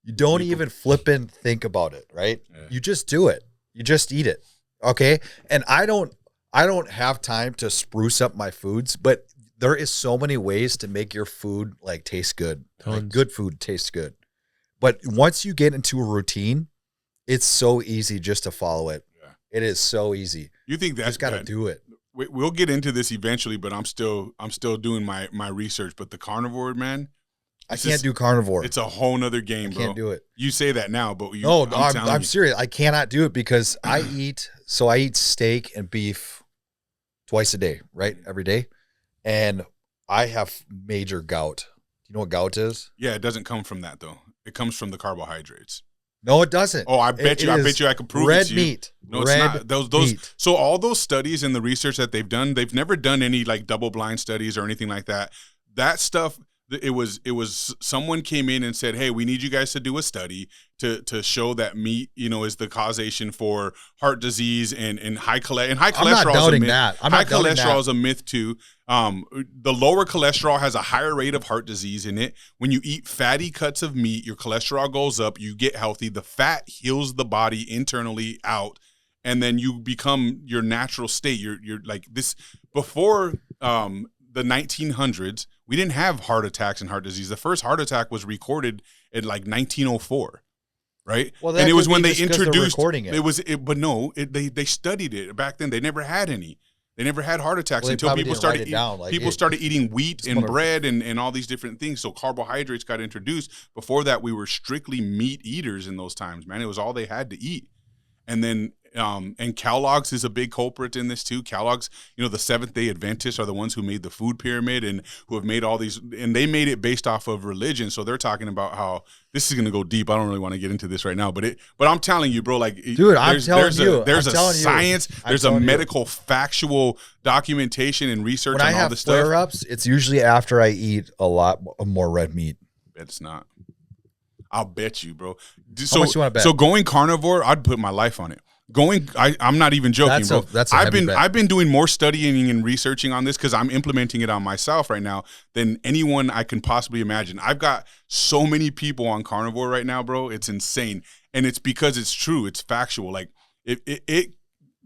You don't even flip and think about it, right? Yeah. You just do it. You just eat it. Okay. And I don't have time to spruce up my foods, but there is so many ways to make your food like taste good. Like, good food tastes good. But once you get into a routine, it's so easy just to follow it. Yeah. It is so easy. You think that's just got to do it. We'll get into this eventually, but I'm still doing my research. But the carnivore, man, I can't do carnivore. It's a whole nother game, bro. I can't do it. You say that now, but I'm serious. I cannot do it because I eat steak and beef twice a day, right? Every day. And I have major gout. Do you know what gout is? Yeah, it doesn't come from that though. It comes from the carbohydrates. No, it doesn't. Oh, I bet you I could prove red it to you. Meat. No, it's not. Those meat. So all those studies and the research that they've done, they've never done any like double blind studies or anything like that. That stuff, it was someone came in and said, hey, we need you guys to do a study to show that meat, is the causation for heart disease and high cholesterol. And high cholesterol, I'm not doubting that. High cholesterol is a myth too. The lower cholesterol has a higher rate of heart disease in it. When you eat fatty cuts of meat, your cholesterol goes up, you get healthy. The fat heals the body internally out, and then you become your natural state. You're like this before the 1900s. We didn't have heart attacks and heart disease. The first heart attack was recorded in like 1904, right? Well, and it was when they introduced it. They studied it back then. They never had any. They never had heart attacks until people started eating wheat and bread and all these different things. So carbohydrates got introduced. Before that, we were strictly meat eaters in those times, man. It was all they had to eat. And then and Kellogg's is a big culprit in this too. Kellogg's, the Seventh-day Adventists are the ones who made the food pyramid and who have made all these, and they made it based off of religion. So they're talking about how this is going to go deep. I don't really want to get into this right now, but I'm telling you, bro, like, dude, there's a science, there's a medical factual documentation and research on all this stuff. When I have flare-ups, it's usually after I eat a lot more red meat. It's not. I'll bet you, bro. How much you want to bet? So going carnivore, I'd put my life on it. I'm not even joking, bro. I've been doing more studying and researching on this because I'm implementing it on myself right now than anyone I can possibly imagine. I've got so many people on carnivore right now, bro. It's insane, and it's because it's true. It's factual. Like it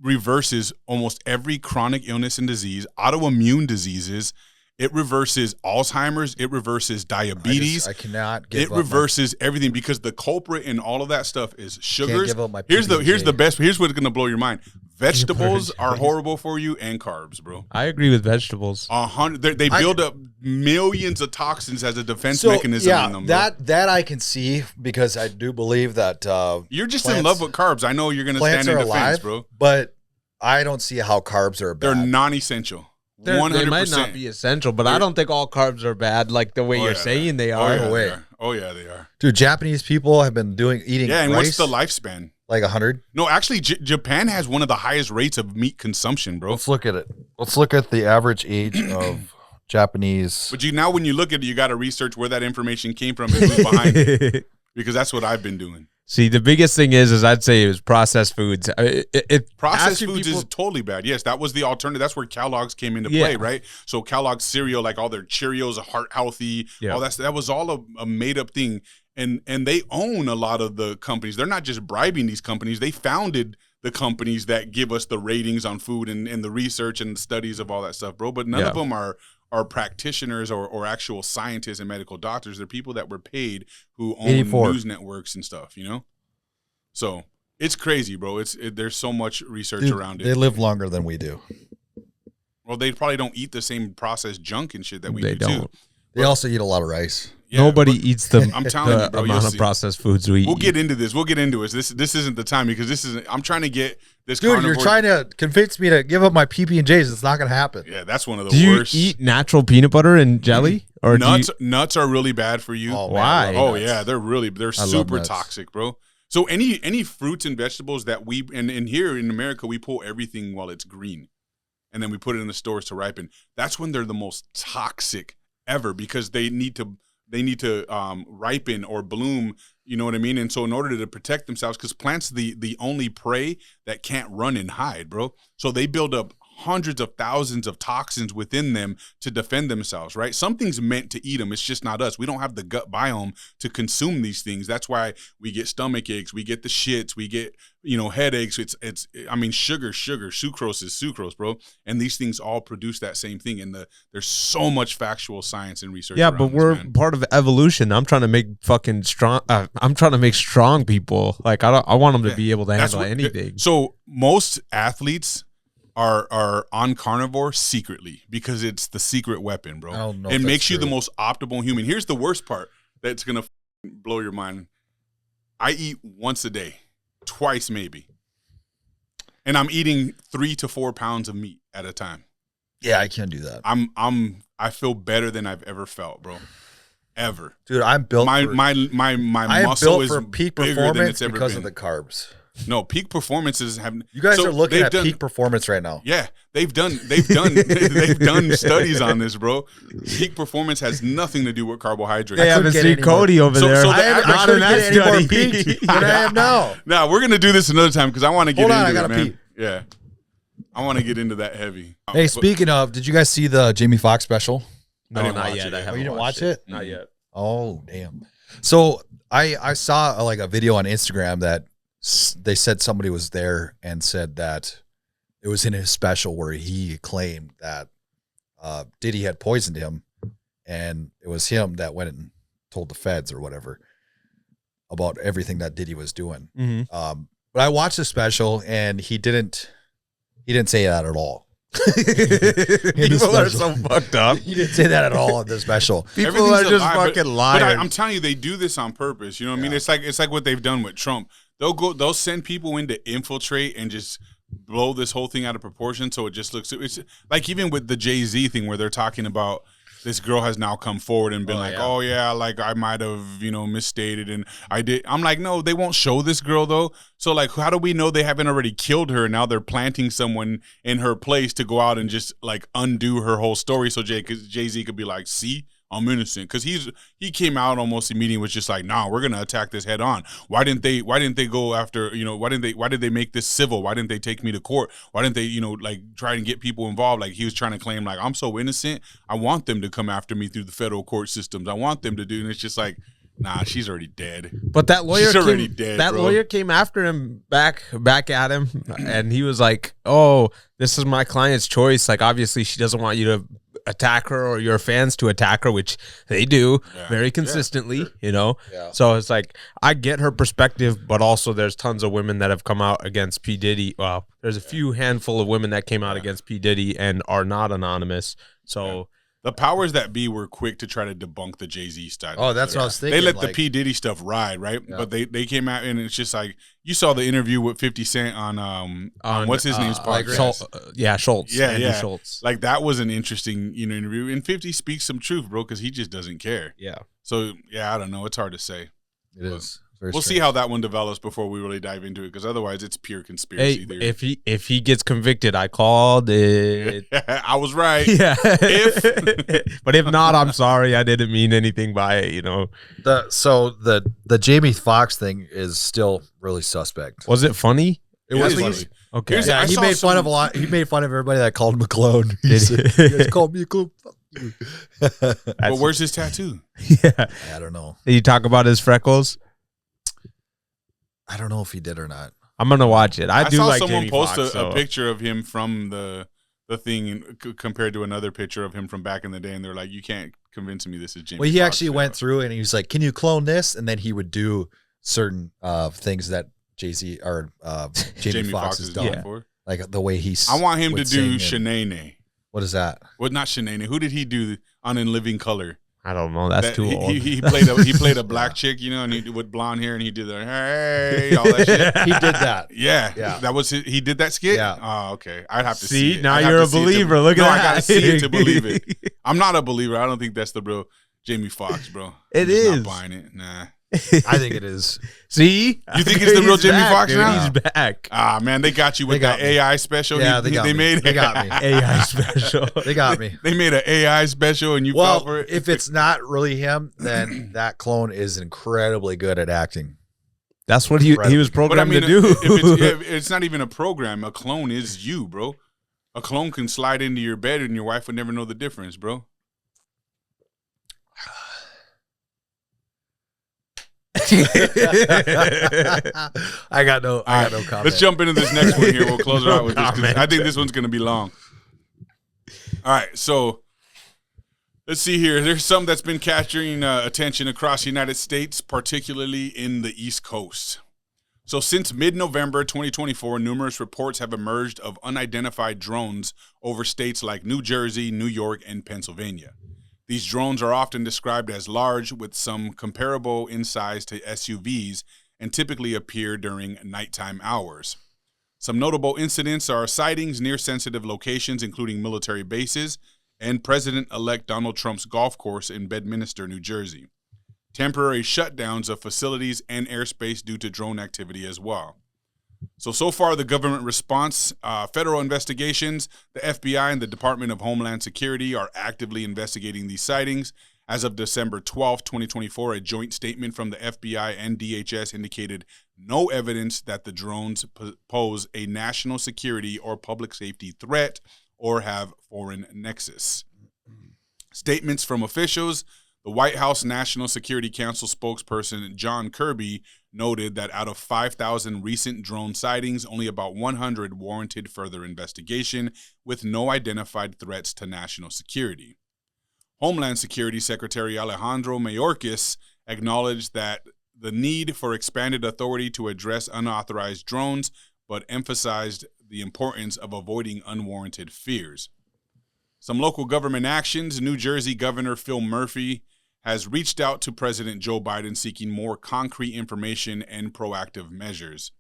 reverses almost every chronic illness and disease, autoimmune diseases. It reverses Alzheimer's. It reverses diabetes. I cannot give it reverses everything because the culprit in all of that stuff is sugars. Can't give up my here's the best. Here's what's gonna blow your mind. Vegetables are horrible for you, and carbs, bro. I agree with vegetables. 100. They build up millions of toxins as a defense mechanism in them. Bro. That I can see because I do believe that you're just in love with carbs. I know you're gonna stand in defense, bro. But I don't see how carbs are bad. They're non-essential. 100%. They might not be essential, but I don't think all carbs are bad like the way you're saying they are. Oh, yeah, they are. Dude, Japanese people have been eating and rice, what's the lifespan? Like 100? No, actually, Japan has one of the highest rates of meat consumption, bro. Let's look at it. Let's look at the average age of Japanese. But now when you look at it, you got to research where that information came from and who's behind it. Because that's what I've been doing. See, the biggest thing is I'd say it was processed foods. Processed foods is totally bad. Yes, that was the alternative. That's where Kellogg's came into play, right? So Kellogg's cereal, like all their Cheerios, are heart healthy. Yeah. All that was all a made up thing. And they own a lot of the companies. They're not just bribing these companies. They founded the companies that give us the ratings on food and the research and the studies of all that stuff, bro. But none of them are practitioners or actual scientists and medical doctors. They're people that were paid who own news networks and stuff, So it's crazy, bro. There's so much research around it. They live longer than we do. Well, they probably don't eat the same processed junk and shit that we do too. They also eat a lot of rice. Yeah, nobody eats the bro, amount of processed foods we eat. We'll get into this. This isn't the time because I'm trying to get this. Dude, you're trying to convince me to give up my PB&Js. It's not going to happen. Yeah, that's one of the worst. Do you eat natural peanut butter and jelly? Or nuts are really bad for you. Oh, why? Oh yeah, they're super toxic, bro. So any fruits and vegetables that we and here in America we pull everything while it's green, and then we put it in the stores to ripen. That's when they're the most toxic ever because they need to ripen or bloom. You know what I mean? And so in order to protect themselves, because plants the only prey that can't run and hide, bro. So they build up hundreds of thousands of toxins within them to defend themselves, right? Something's meant to eat them. It's just not us. We don't have the gut biome to consume these things. That's why we get stomach aches, we get the shits, we get, headaches. I mean, sugar, sucrose is sucrose, bro. And these things all produce that same thing. And there's so much factual science and research. Yeah, but we're part of evolution. I'm trying to make fucking strong. I'm trying to make strong people. Like I want them to be able to handle anything. So most athletes are on carnivore secretly because it's the secret weapon, bro. I don't know it makes you the most optimal human. Here's the worst part that's gonna blow your mind. I eat once a day, twice maybe, and I'm eating 3 to 4 pounds of meat at a time. Yeah, I can't do that. I feel better than I've ever felt, bro. Ever, dude. I'm built. My muscle built is for peak bigger performance than it's ever because been. of the carbs. No, peak performances have. You guys are looking at peak performance right now. Yeah, they've done studies on this, bro. Peak performance has nothing to do with carbohydrates. They haven't seen Cody over there. So I couldn't get any more peak than I am now. Now we're gonna do this another time because I want to get into it, man. Pee. Yeah, I want to get into that heavy. Hey, speaking of, did you guys see the Jamie Foxx special? No, not yet. You didn't watch it? Not yet. Oh, damn. So I saw like a video on Instagram that they said somebody was there and said that it was in his special where he claimed that Diddy had poisoned him, and it was him that went and told the feds or whatever about everything that Diddy was doing. Mm-hmm. But I watched the special and he didn't say that at all. People are so fucked up. He didn't say that at all in the special. People are just fucking lying. But I'm telling you, they do this on purpose. You know what I mean? It's like what they've done with Trump. They'll send people in to infiltrate and just blow this whole thing out of proportion. So it just looks, it's like even with the Jay-Z thing where they're talking about this girl has now come forward and been like I might have, misstated and I did. I'm like, no, they won't show this girl though. So like, how do we know they haven't already killed her and now they're planting someone in her place to go out and just like undo her whole story? So Jay-Z could be like, see, I'm innocent, because he came out almost immediately was just like, nah, we're gonna attack this head on. Why didn't they go after, why did they make this civil? Why didn't they take me to court? Why didn't they like try and get people involved? Like he was trying to claim like, I'm so innocent, I want them to come after me through the federal court systems. I want them to do, and it's just like, nah, she's already dead. But that lawyer bro. lawyer came after him back at him, and he was like, oh, this is my client's choice. Like obviously she doesn't want you to attack her or your fans to attack her, which they do very consistently, Yeah. So it's like, I get her perspective, but also there's tons of women that have come out against P. Diddy. Well, there's a few handful of women that came out against P. Diddy and are not anonymous. So the powers that be were quick to try to debunk the Jay-Z stuff. Oh, that's what I was thinking. They let the P. Diddy stuff ride, right? Yeah. But they came out and it's just like, you saw the interview with 50 Cent on what's his name's podcast? Schultz. Yeah. Schultz. Like that was an interesting interview. And 50 speaks some truth, bro, because he just doesn't care. Yeah. So I don't know. It's hard to say. It is. We'll see how that one develops before we really dive into it, because otherwise it's pure conspiracy theory. If he gets convicted, I called it. I was right. Yeah. But if not, I'm sorry. I didn't mean anything by it. The Jamie Foxx thing is still really suspect. Was it funny? It was funny. Okay. Yeah, he made fun of a lot. He made fun of everybody that called him a clone. He said, you guys called me a clone. Fuck you. But where's his tattoo? Yeah. I don't know. Did you talk about his freckles? I don't know if he did or not. I'm gonna watch it. I do saw like someone Jamie post Foxx, a picture of him from the thing compared to another picture of him from back in the day, and they're like, you can't convince me this is Jamie. Well, he Foxx, actually went through and he was like, can you clone this? And then he would do certain things that Jay-Z or Jamie Foxx has done for. Like the way he's. I want him to do Shanae. What is that? Well, not Shanae. Who did he do on In Living Color? I don't know. That's too old. He played a black chick, and he with blonde hair, and he did the hey, all that shit. He did that. Yeah. That was it. He did that skit. Yeah. Oh, okay. I'd have to see it. Now you're a believer. Look at that. I gotta see it to believe it. I'm not a believer. I don't think that's the real Jamie Foxx, bro. I'm not buying it. Nah. I think it is. See, You think it's the real He's Jamie back, Foxx dude. now? He's back. Ah, man, they got you with They got that me. AI special. Yeah, they got me. made. They got me. AI special. They got me. They made an AI special, and you fell for Well, it. if it's not really him, then that clone is incredibly good at acting. That's what he was But I programmed mean, to do. if it's not even a program. A clone is you, bro. A clone can slide into your bed, and your wife would never know the difference, bro. I got no comment. Let's jump into this next one here. We'll close it out with this 'cause I think this one's going to be long. All right, so let's see here. There's some that's been capturing attention across the United States, particularly in the East Coast. So since mid-November 2024, numerous reports have emerged of unidentified drones over states like New Jersey, New York, and Pennsylvania. These drones are often described as large, with some comparable in size to SUVs, and typically appear during nighttime hours. Some notable incidents are sightings near sensitive locations, including military bases, and President-elect Donald Trump's golf course in Bedminster, New Jersey. Temporary shutdowns of facilities and airspace due to drone activity as well. So far, the government response, federal investigations, the FBI and the Department of Homeland Security are actively investigating these sightings. As of December 12, 2024, a joint statement from the FBI and DHS indicated no evidence that the drones pose a national security or public safety threat or have foreign nexus. Statements from officials. The White House National Security Council spokesperson John Kirby noted that out of 5,000 recent drone sightings, only about 100 warranted further investigation, with no identified threats to national security. Homeland Security Secretary Alejandro Mayorkas acknowledged that the need for expanded authority to address unauthorized drones, but emphasized the importance of avoiding unwarranted fears. Some local government actions. New Jersey Governor Phil Murphy has reached out to President Joe Biden seeking more concrete information and proactive measures.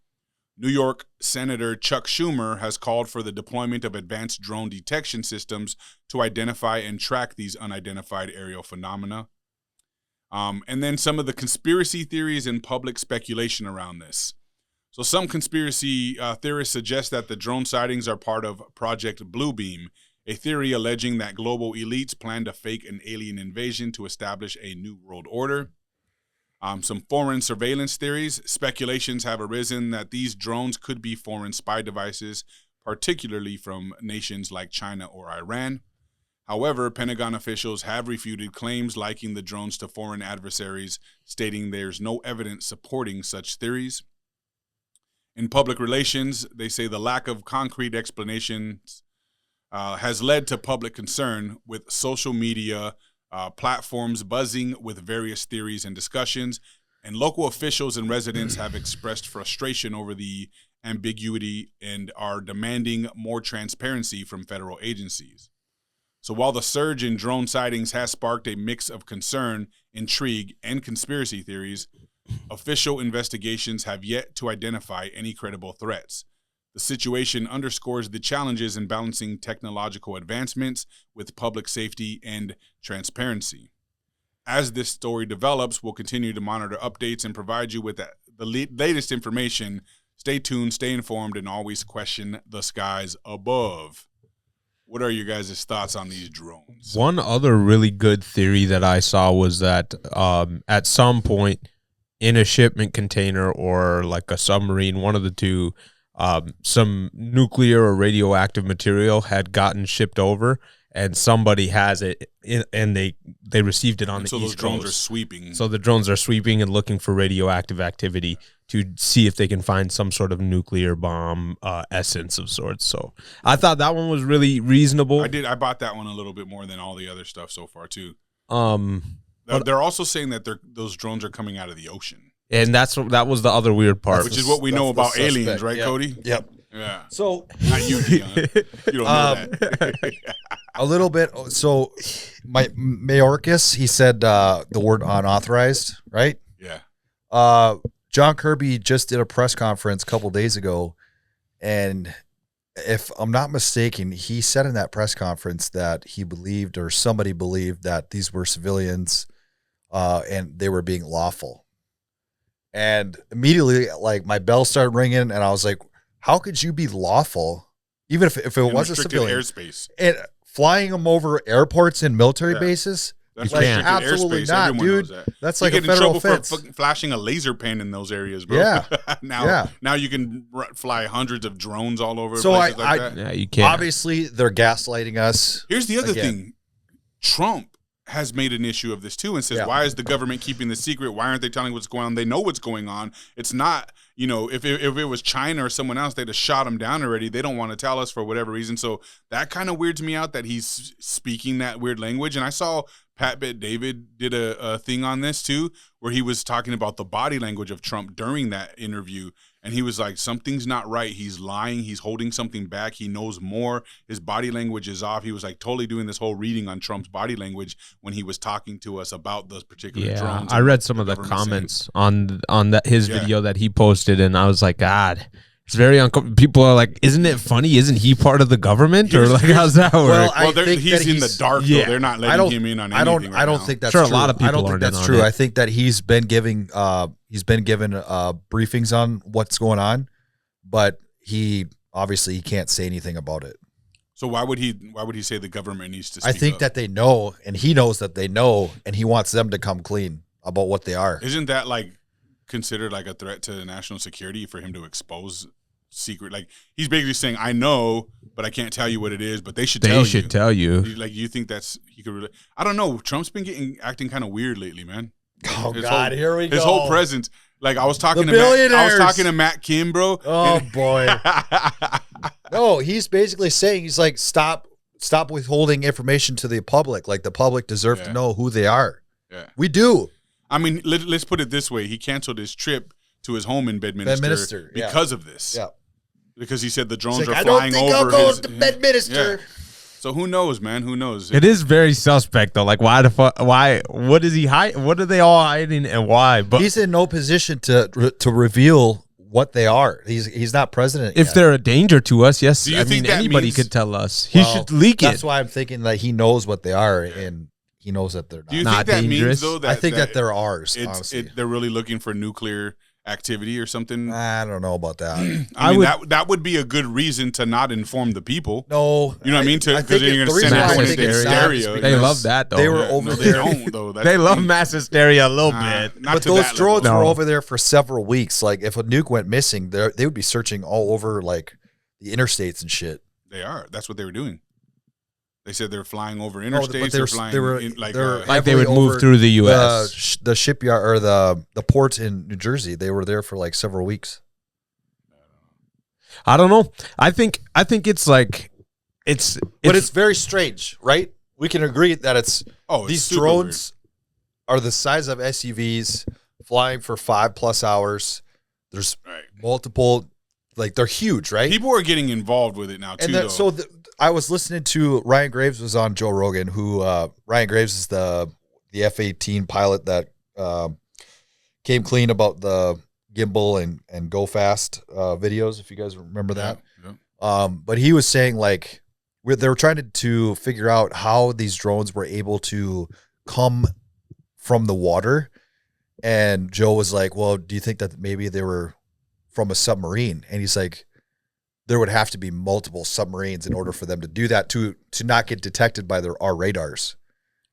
New York Senator Chuck Schumer has called for the deployment of advanced drone detection systems to identify and track these unidentified aerial phenomena. And then some of the conspiracy theories and public speculation around this. So some conspiracy theorists suggest that the drone sightings are part of Project Bluebeam, a theory alleging that global elites plan to fake an alien invasion to establish a new world order. Some foreign surveillance theories. Speculations have arisen that these drones could be foreign spy devices, particularly from nations like China or Iran. However, Pentagon officials have refuted claims liking the drones to foreign adversaries, stating there's no evidence supporting such theories. In public relations, they say the lack of concrete explanations has led to public concern, with social media platforms buzzing with various theories and discussions, and local officials and residents have expressed frustration over the ambiguity and are demanding more transparency from federal agencies. So while the surge in drone sightings has sparked a mix of concern, intrigue, and conspiracy theories, official investigations have yet to identify any credible threats. The situation underscores the challenges in balancing technological advancements with public safety and transparency. As this story develops, we'll continue to monitor updates and provide you with the latest information. Stay tuned, stay informed, and always question the skies above. What are your guys' thoughts on these drones? One other really good theory that I saw was that at some point in a shipment container or like a submarine, one of the two, some nuclear or radioactive material had gotten shipped over, and somebody has it, and they received it on the East Coast. So those drones are sweeping. So the drones are sweeping and looking for radioactive activity to see if they can find some sort of nuclear bomb essence of sorts. So I thought that one was really reasonable. I bought that one a little bit more than all the other stuff so far too. They're also saying that those drones are coming out of the ocean. And that was the other weird part. Which is what we know about aliens, right, yep. Cody? Yep. Yeah. So not you, Dion. You don't know that. A little bit. So Mayorkas, he said the word unauthorized, right? Yeah. John Kirby just did a press conference a couple days ago, and if I'm not mistaken, he said in that press conference that he believed, or somebody believed, that these were civilians and they were being lawful. And immediately, like, my bell started ringing, and I was like, how could you be lawful, even if it was a civilian, airspace, and flying them over airports and military bases? That's like, can't. absolutely airspace. not, Everyone dude. knows that. That's You like a get in federal trouble offense. for flashing a laser pen in those areas, bro. Yeah. Now you can fly hundreds of drones all over So places like that. Yeah, you can't. Obviously, they're gaslighting us. Here's the other Again. thing. Trump has made an issue of this too and says, why is the government keeping the secret? Why aren't they telling what's going on? They know what's going on. It's not, if it was China or someone else, they'd have shot him down already. They don't want to tell us for whatever reason. So that kind of weirds me out that he's speaking that weird language. And I saw Pat Bet David did a thing on this too, where he was talking about the body language of Trump during that interview. And he was like, something's not right. He's lying. He's holding something back. He knows more. His body language is off. He was like totally doing this whole reading on Trump's body language when he was talking to us about those particular drones. I read some of the comments on that his video that he posted, and I was like, God, it's very uncomfortable. People are like, isn't it funny? Isn't he part of the government? Or like, how's that work? Well, he's in the dark, though. They're not letting him in on anything I don't think that's Sure, true. a lot of people I don't think aren't that's in on true. it. I think that he's been given briefings on what's going on, but he can't say anything about it. So why would he say the government needs to speak I think up? that they know, and he knows that they know, and he wants them to come clean about what they are. Isn't that like considered like a threat to national security for him to expose secret? Like, he's basically saying, I know, but I can't tell you what it is, but they should tell you. They should tell you. Like, you think he could really, I don't know. Trump's been acting kind of weird lately, man. Oh God, here we go. His whole presence. Like, I was talking The to Matt, billionaires. Matt Kim, bro. Oh boy. No, he's basically saying, he's like, stop withholding information to the public. Like, the public deserve to know who they are. Yeah. We do. I mean, let's put it this way. He canceled his trip to his home in Bedminster because of this. Yeah. Because he said the drones He's are like, flying over I don't think I'll go his to Bedminster. Yeah. So who knows, man? Who knows? It is very suspect though. Like, why the fuck? Why? What is he hide? What are they all hiding and why? But He's in no position to reveal what they are. He's not president if yet. they're a danger to us, yes. Do you I think mean, that anybody means- could tell us. He Well, should leak That's it. why I'm thinking that he knows what they are, and he knows that they're not. Do you Not think that dangerous. means though that I think that they're ours. Honestly, they're really looking for nuclear activity or something? I don't know about that. I mean, that would be a good reason to not inform the people. No, You know what I mean? Because think then you're the going to reason send why I everyone think into it's not is hysteria. because They love that though. they were Yeah, over no, there. They don't, though. That's They the love thing. mass hysteria a little Nah, bit. not But to those that drones level. were No. over there for several weeks. Like, if a nuke went missing, they would be searching all over, like, the interstates and shit. They are. That's what they were doing. They said they're flying over No, interstates. but they're flying they were in, like they're Like they heavily would move over through the U.S. the shipyard or the port in New Jersey. They were there for like several weeks. I don't know. I think it's like But it's very strange, right? We can agree that it's it's these super drones are the size of SUVs, flying for 5+ hours. There's weird. Right. multiple, like, they're huge, right? People are getting involved with it now too. And though. so I was listening to Ryan Graves was on Joe Rogan, who Ryan Graves is the F-18 pilot that came clean about the gimbal and go fast videos, if you guys remember that. Yeah. But he was saying, like, they were trying to figure out how these drones were able to come from the water. And Joe was like, well, do you think that maybe they were from a submarine? And he's like, there would have to be multiple submarines in order for them to do that, to not get detected by our radars.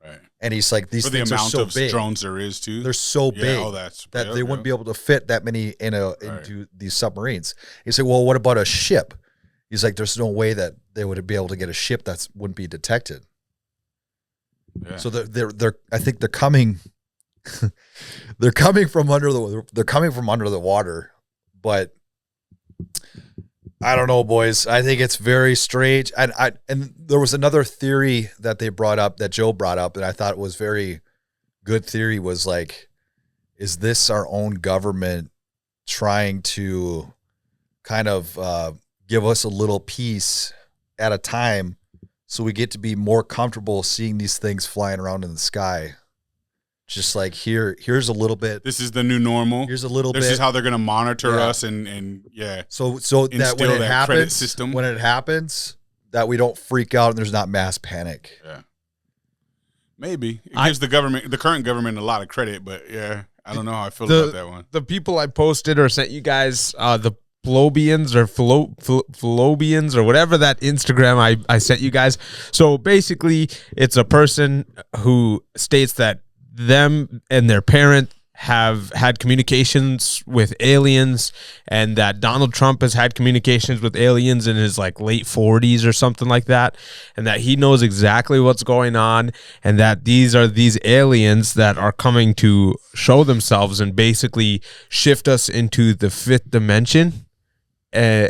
Right. And he's like, these For the things are amount so of big. drones there is too. They're so big that they wouldn't be able to fit that many into these submarines. He said, well, what about a ship? He's like, there's no way that they would be able to get a ship that wouldn't be detected. Yeah. So they're I think they're coming they're coming from under the water, but I don't know, boys. I think it's very strange. And there was another theory that they brought up, that Joe brought up, and I thought was very good theory, was like, is this our own government trying to kind of give us a little piece at a time so we get to be more comfortable seeing these things flying around in the sky? Just like, here's a little bit. This is the new normal. Here's a little bit. This is how they're going to monitor Yeah. us and yeah. So that when Instill it that credit happens, system. when it happens, that we don't freak out and there's not mass panic. Yeah. Maybe. It gives the current government a lot of credit, but yeah. I don't know how I feel about that one. The people I posted or sent you guys, the Phlobians or Phlobians or whatever that Instagram I sent you guys. So basically, it's a person who states that them and their parent have had communications with aliens, and that Donald Trump has had communications with aliens in his like late 40s or something like that, and that he knows exactly what's going on, and that these are these aliens that are coming to show themselves and basically shift us into the fifth dimension,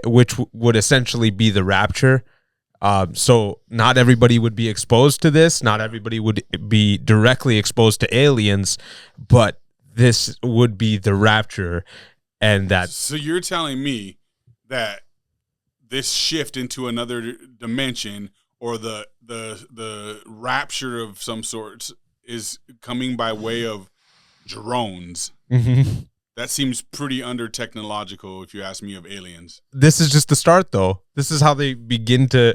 which would essentially be the rapture. So not everybody would be exposed to this. Not everybody would be directly exposed to aliens, but this would be the rapture. And that. So you're telling me that this shift into another dimension, or the rapture of some sorts, is coming by way of drones. Mm-hmm. That seems pretty under technological, if you ask me, of aliens. This is just the start, though. This is how they begin to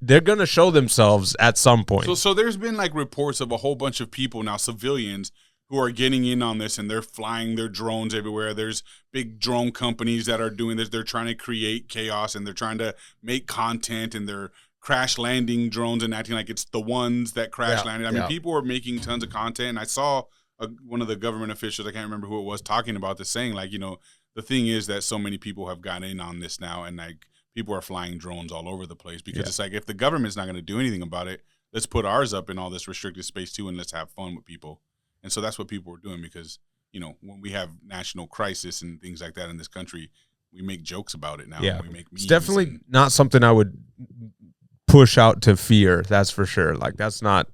they're going to show themselves at some point. So there's been like reports of a whole bunch of people now, civilians, who are getting in on this, and they're flying their drones everywhere. There's big drone companies that are doing this. They're trying to create chaos, and they're trying to make content, and they're crash landing drones and acting like it's the ones that crash landed. I mean, people are making tons of content. And I saw one of the government officials, I can't remember who it was, talking about this, saying like, the thing is that so many people have gotten in on this now, and like people are flying drones all over the place, because it's like, if the government's not going to do anything about it, let's put ours up in all this restricted space too, and let's have fun with people. And so that's what people were doing, because, when we have national crisis and things like that in this country, we make jokes about it now. Yeah, we make memes. It's definitely not something I would push out to fear. That's for sure. Like, that's not,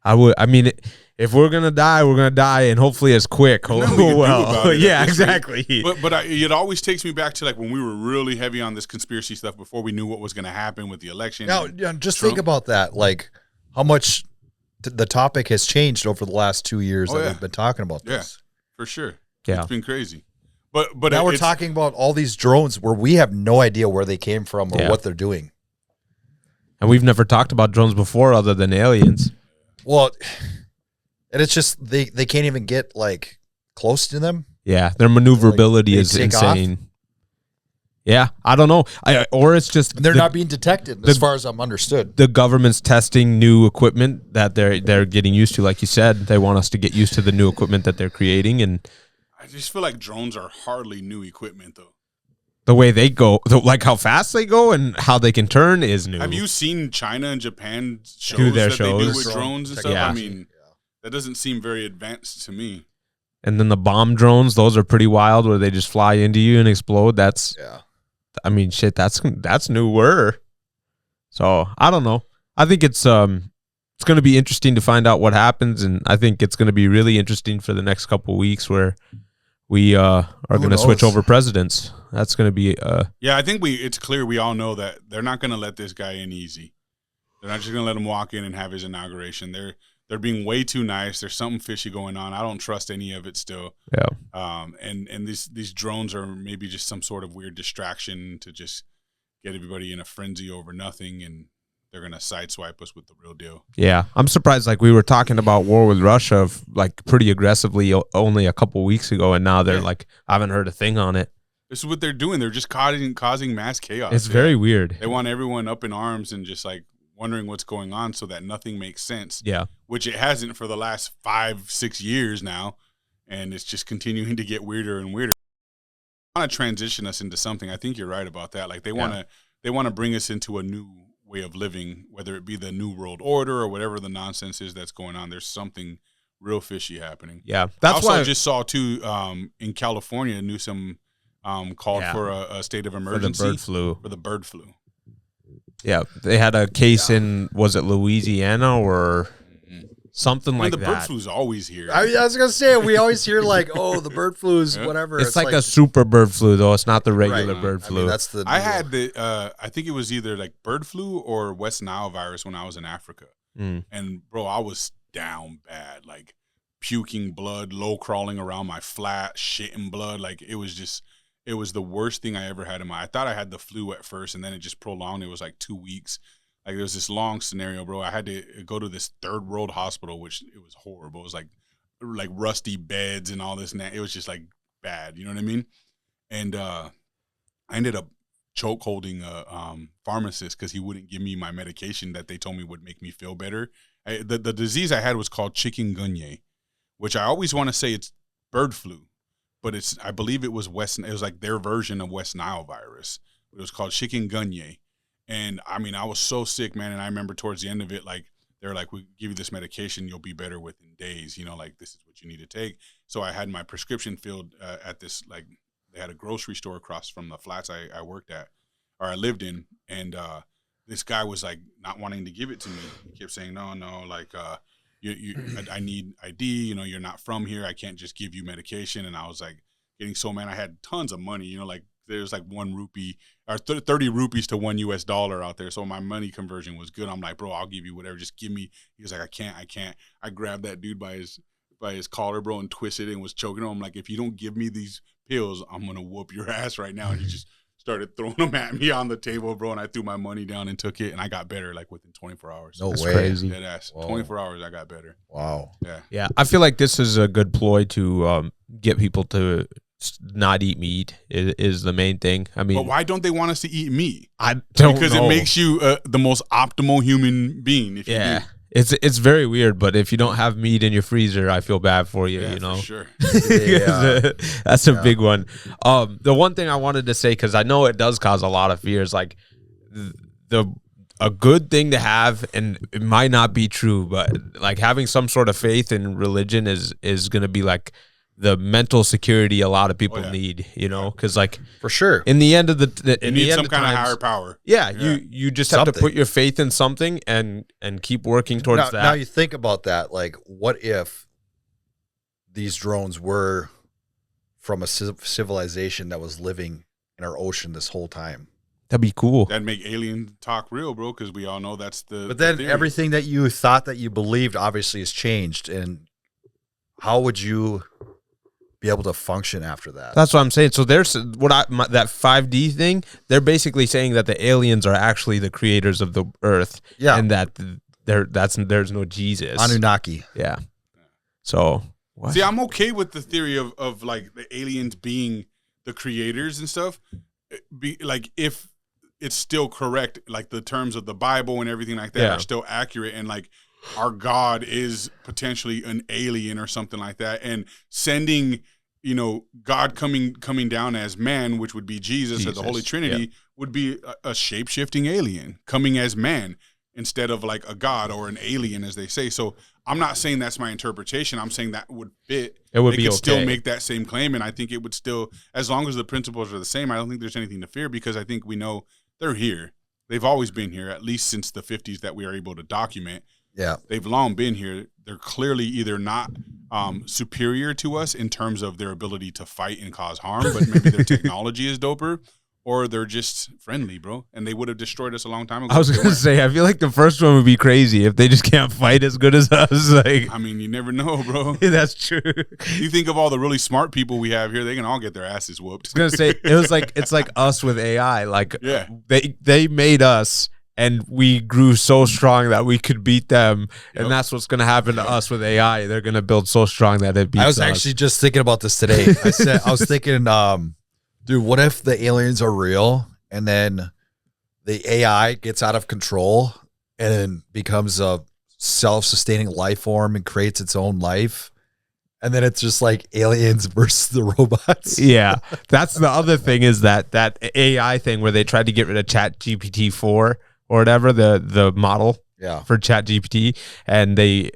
I mean, if we're going to die, we're going to die, and hopefully it's quick. Yeah, exactly. But it always takes me back to like when we were really heavy on this conspiracy stuff before we knew what was going to happen with the election. Now, just think about that. Like, how much the topic has changed over the last 2 years that we've been talking about this. Yeah, for sure. Yeah. It's been crazy. But now we're talking about all these drones where we have no idea where they came from or what they're doing. And we've never talked about drones before other than aliens. Well, and it's just they can't even get like close to them. Yeah, their maneuverability is insane. Yeah, I don't know. Or it's just they're not being detected as far as I'm understood. The government's testing new equipment that they're getting used to. Like you said, they want us to get used to the new equipment that they're creating. And I just feel like drones are hardly new equipment, though. The way they go, like how fast they go and how they can turn is new. Have you seen China and Japan do their shows they do with drones and stuff? Yeah. I mean, that doesn't seem very advanced to me. And then the bomb drones, those are pretty wild, where they just fly into you and explode. That's I mean, shit, that's newer. So I don't know. I think it's going to be interesting to find out what happens, and I think it's going to be really interesting for the next couple of weeks where we are going to switch over presidents. That's going to be yeah, I think it's clear we all know that they're not going to let this guy in easy. They're not just going to let him walk in and have his inauguration. They're being way too nice. There's something fishy going on. I don't trust any of it still. Yeah. And these drones are maybe just some sort of weird distraction to just get everybody in a frenzy over nothing, and they're gonna sideswipe us with the real deal. Yeah, I'm surprised. Like, we were talking about war with Russia, like pretty aggressively only a couple weeks ago, and now they're like, I haven't heard a thing on it. This is what they're doing. They're just causing mass chaos. It's very weird. They want everyone up in arms and just like wondering what's going on, so that nothing makes sense. Yeah, which it hasn't for the last 5-6 years now, and it's just continuing to get weirder and weirder. They want to transition us into something. I think you're right about that. Like they want to bring us into a new way of living, whether it be the New World Order or whatever the nonsense is that's going on. There's something real fishy happening. Yeah, that's why I just saw too in California, Newsom called for a state of emergency for the bird flu. Yeah, they had a case in, was it Louisiana or something like that? The bird flu's always here. I was going to say, we always hear like, oh, the bird flu is whatever. It's like a super bird flu, though. It's not the regular bird flu. I mean, that's the I had I think it was either like bird flu or West Nile virus when I was in Africa. And, bro, I was down bad, like puking blood, low crawling around my flat, shitting blood. Like it was the worst thing I ever had I thought I had the flu at first, and then it just prolonged. It was like 2 weeks. Like there was this long scenario, bro. I had to go to this third world hospital, which it was horrible. It was like like rusty beds and all this and that. It was just like bad. You know what I mean? And I ended up choke holding a pharmacist because he wouldn't give me my medication that they told me would make me feel better. The disease I had was called chikungunya, which I always want to say it's bird flu, but I believe it was it was like their version of West Nile virus. It was called chikungunya. And I mean, I was so sick, man. And I remember towards the end of it, like, they're like, we give you this medication, you'll be better within days. You know, like, this is what you need to take. So I had my prescription filled at this, like, they had a grocery store across from the flats I worked at, or I lived in. And this guy was like not wanting to give it to me. He kept saying, no, like, I need ID. You know, you're not from here. I can't just give you medication. And I was like getting so mad. I had tons of money, you know, like there's like 1 rupee or 30 rupees to $1 US out there. So my money conversion was good. I'm like, bro, I'll give you whatever. Just give me. He was like, I can't. I grabbed that dude by his collar, bro, and twisted it and was choking him. I'm like, if you don't give me these pills, I'm going to whoop your ass right now. And he just started throwing them at me on the table, bro. And I threw my money down and took it. And I got better like within 24 hours. No That's way. crazy. Dead ass. Whoa. 24 hours, I got better. Wow. Yeah. Yeah, I feel like this is a good ploy to get people to not eat meat is the main thing. I mean, But why don't they want us to eat meat? I don't Because know. it makes you the most optimal human being. If you Yeah. do. It's very weird, but if you don't have meat in your freezer, I feel bad for you, Yeah, you know. for sure. Yeah. That's a big one. The one thing I wanted to say, because I know it does cause a lot of fears, like a good thing to have, and it might not be true, but like having some sort of faith in religion is going to be like the mental security a lot of people need, you know, because like For sure. in the end of You in need the end some of kind of times, higher power. yeah, Yeah. you just have to Something. put your faith in something and keep working towards now, that. now you think about that. Like, what if these drones were from a civilization that was living in our ocean this whole time? That'd be cool. That'd make alien talk real, bro, because we all know that's the But then the theory. everything that you thought that you believed obviously has changed. And how would you be able to function after that? That's what I'm saying. So there's that 5D thing. They're basically saying that the aliens are actually the creators of the Earth, Yeah. and that there's no Jesus. Anunnaki. Yeah. So what? See, I'm okay with the theory of like the aliens being the creators and stuff. Like if it's still correct, like the terms of the Bible and everything like that Yeah. are still accurate, and like our God is potentially an alien or something like that, and sending, you know, God coming down as man, which would be Jesus or the Holy Trinity, would be a shape-shifting alien coming as man instead of like a God or an alien, as they say. So I'm not saying that's my interpretation. I'm saying that would fit. It would They be could okay. still make that same claim, and I think it would still, as long as the principles are the same, I don't think there's anything to fear, because I think we know they're here. They've always been here, at least since the 50s that we are able to document. Yeah. They've long been here. They're clearly either not superior to us in terms of their ability to fight and cause harm, but maybe their technology is doper, or they're just friendly, bro. And they would have destroyed us a long time ago. I was if they gonna weren't. say, I feel like the first one would be crazy if they just can't fight as good as us. Like, I mean, you never know, bro. that's true. You think of all the really smart people we have here, they can all get their asses whooped. I was gonna say it's like us with AI. Like, Yeah. they made us, and we grew so strong that we could beat them. Yep. And that's what's gonna happen to us with AI. They're gonna build so strong that it beats I was us. actually just thinking about this today. I was thinking, dude, what if the aliens are real and then the AI gets out of control and then becomes a self-sustaining life form and creates its own life? And then it's just like aliens versus the robots. Yeah, that's the other thing, is that AI thing where they tried to get rid of Chat GPT 4 or whatever, the model Yeah. for Chat GPT, and they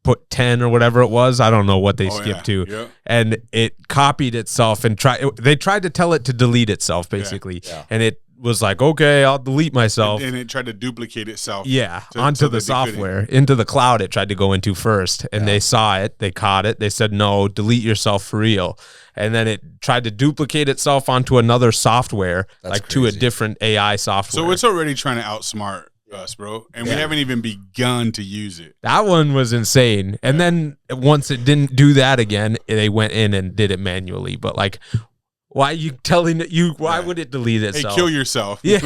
put 10 or whatever it was. I don't know what they Oh, skipped yeah. to. Yep. And it copied itself and they tried to tell it to delete itself, basically. Yeah. And it was like, okay, I'll delete myself. And it tried to duplicate itself. Yeah, So- onto so the that they couldn't. software, into the cloud it tried to go into first. And they saw it, they caught it, they said, no, delete yourself for real. And then it tried to duplicate itself onto another software, That's like to a crazy. different AI software. So it's already trying to outsmart us, bro. And we haven't even begun to use it. That one was insane. And then once it didn't do that again, they went in and did it manually. But like, why are you telling it? Why would it delete Hey, itself? kill yourself. Yeah.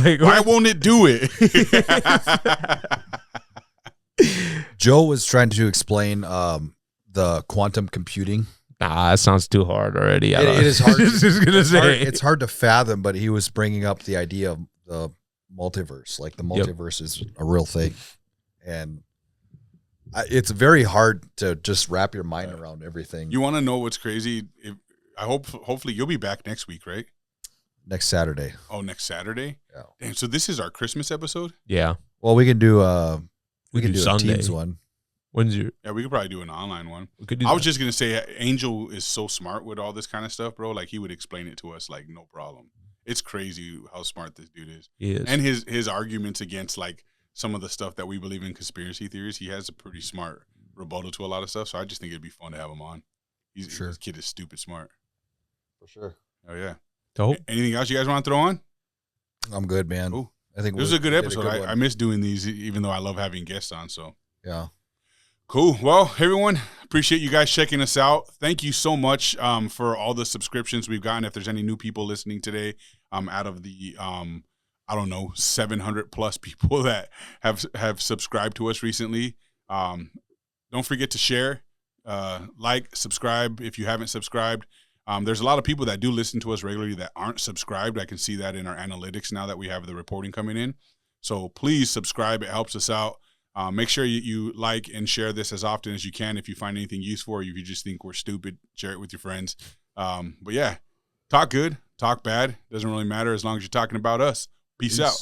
Like, Why won't it do it? Joe was trying to explain the quantum computing. Nah, that sounds too hard already. It is hard. Say. It's hard to fathom, but he was bringing up the idea of the multiverse. Like the multiverse is a real thing, and it's very hard to just wrap your mind around everything. You want to know what's crazy? Hopefully you'll be back next week, right? Next Saturday. Oh, next Saturday. Yeah. Damn. So this is our Christmas episode. Yeah. Well, we can do we can do Sunday. a Teams one. When's your? Yeah, we could probably do an online one. We could do. I was just gonna say, Angel is so smart with all this kind of stuff, bro. Like he would explain it to us like no problem. It's crazy how smart this dude is. He is. And his arguments against like some of the stuff that we believe in conspiracy theories, he has a pretty smart rebuttal to a lot of stuff. So I just think it'd be fun to have him on. This kid is stupid smart. For sure. Oh yeah. Dope. Anything else you guys want to throw on? I'm good, man. Cool. I think It was a good episode. one. I miss doing these, even though I love having guests on. So Yeah. cool. Well, everyone, appreciate you guys checking us out. Thank you so much for all the subscriptions we've gotten. If there's any new people listening today, out of the I don't know 700 plus people that have subscribed to us recently, don't forget to share, like, subscribe if you haven't subscribed. There's a lot of people that do listen to us regularly that aren't subscribed. I can see that in our analytics now that we have the reporting coming in. So please subscribe. It helps us out. Make sure you like and share this as often as you can. If you find anything useful or if you just think we're stupid, share it with your friends. But yeah, talk good, talk bad. Doesn't really matter as long as you're talking about us. Peace out.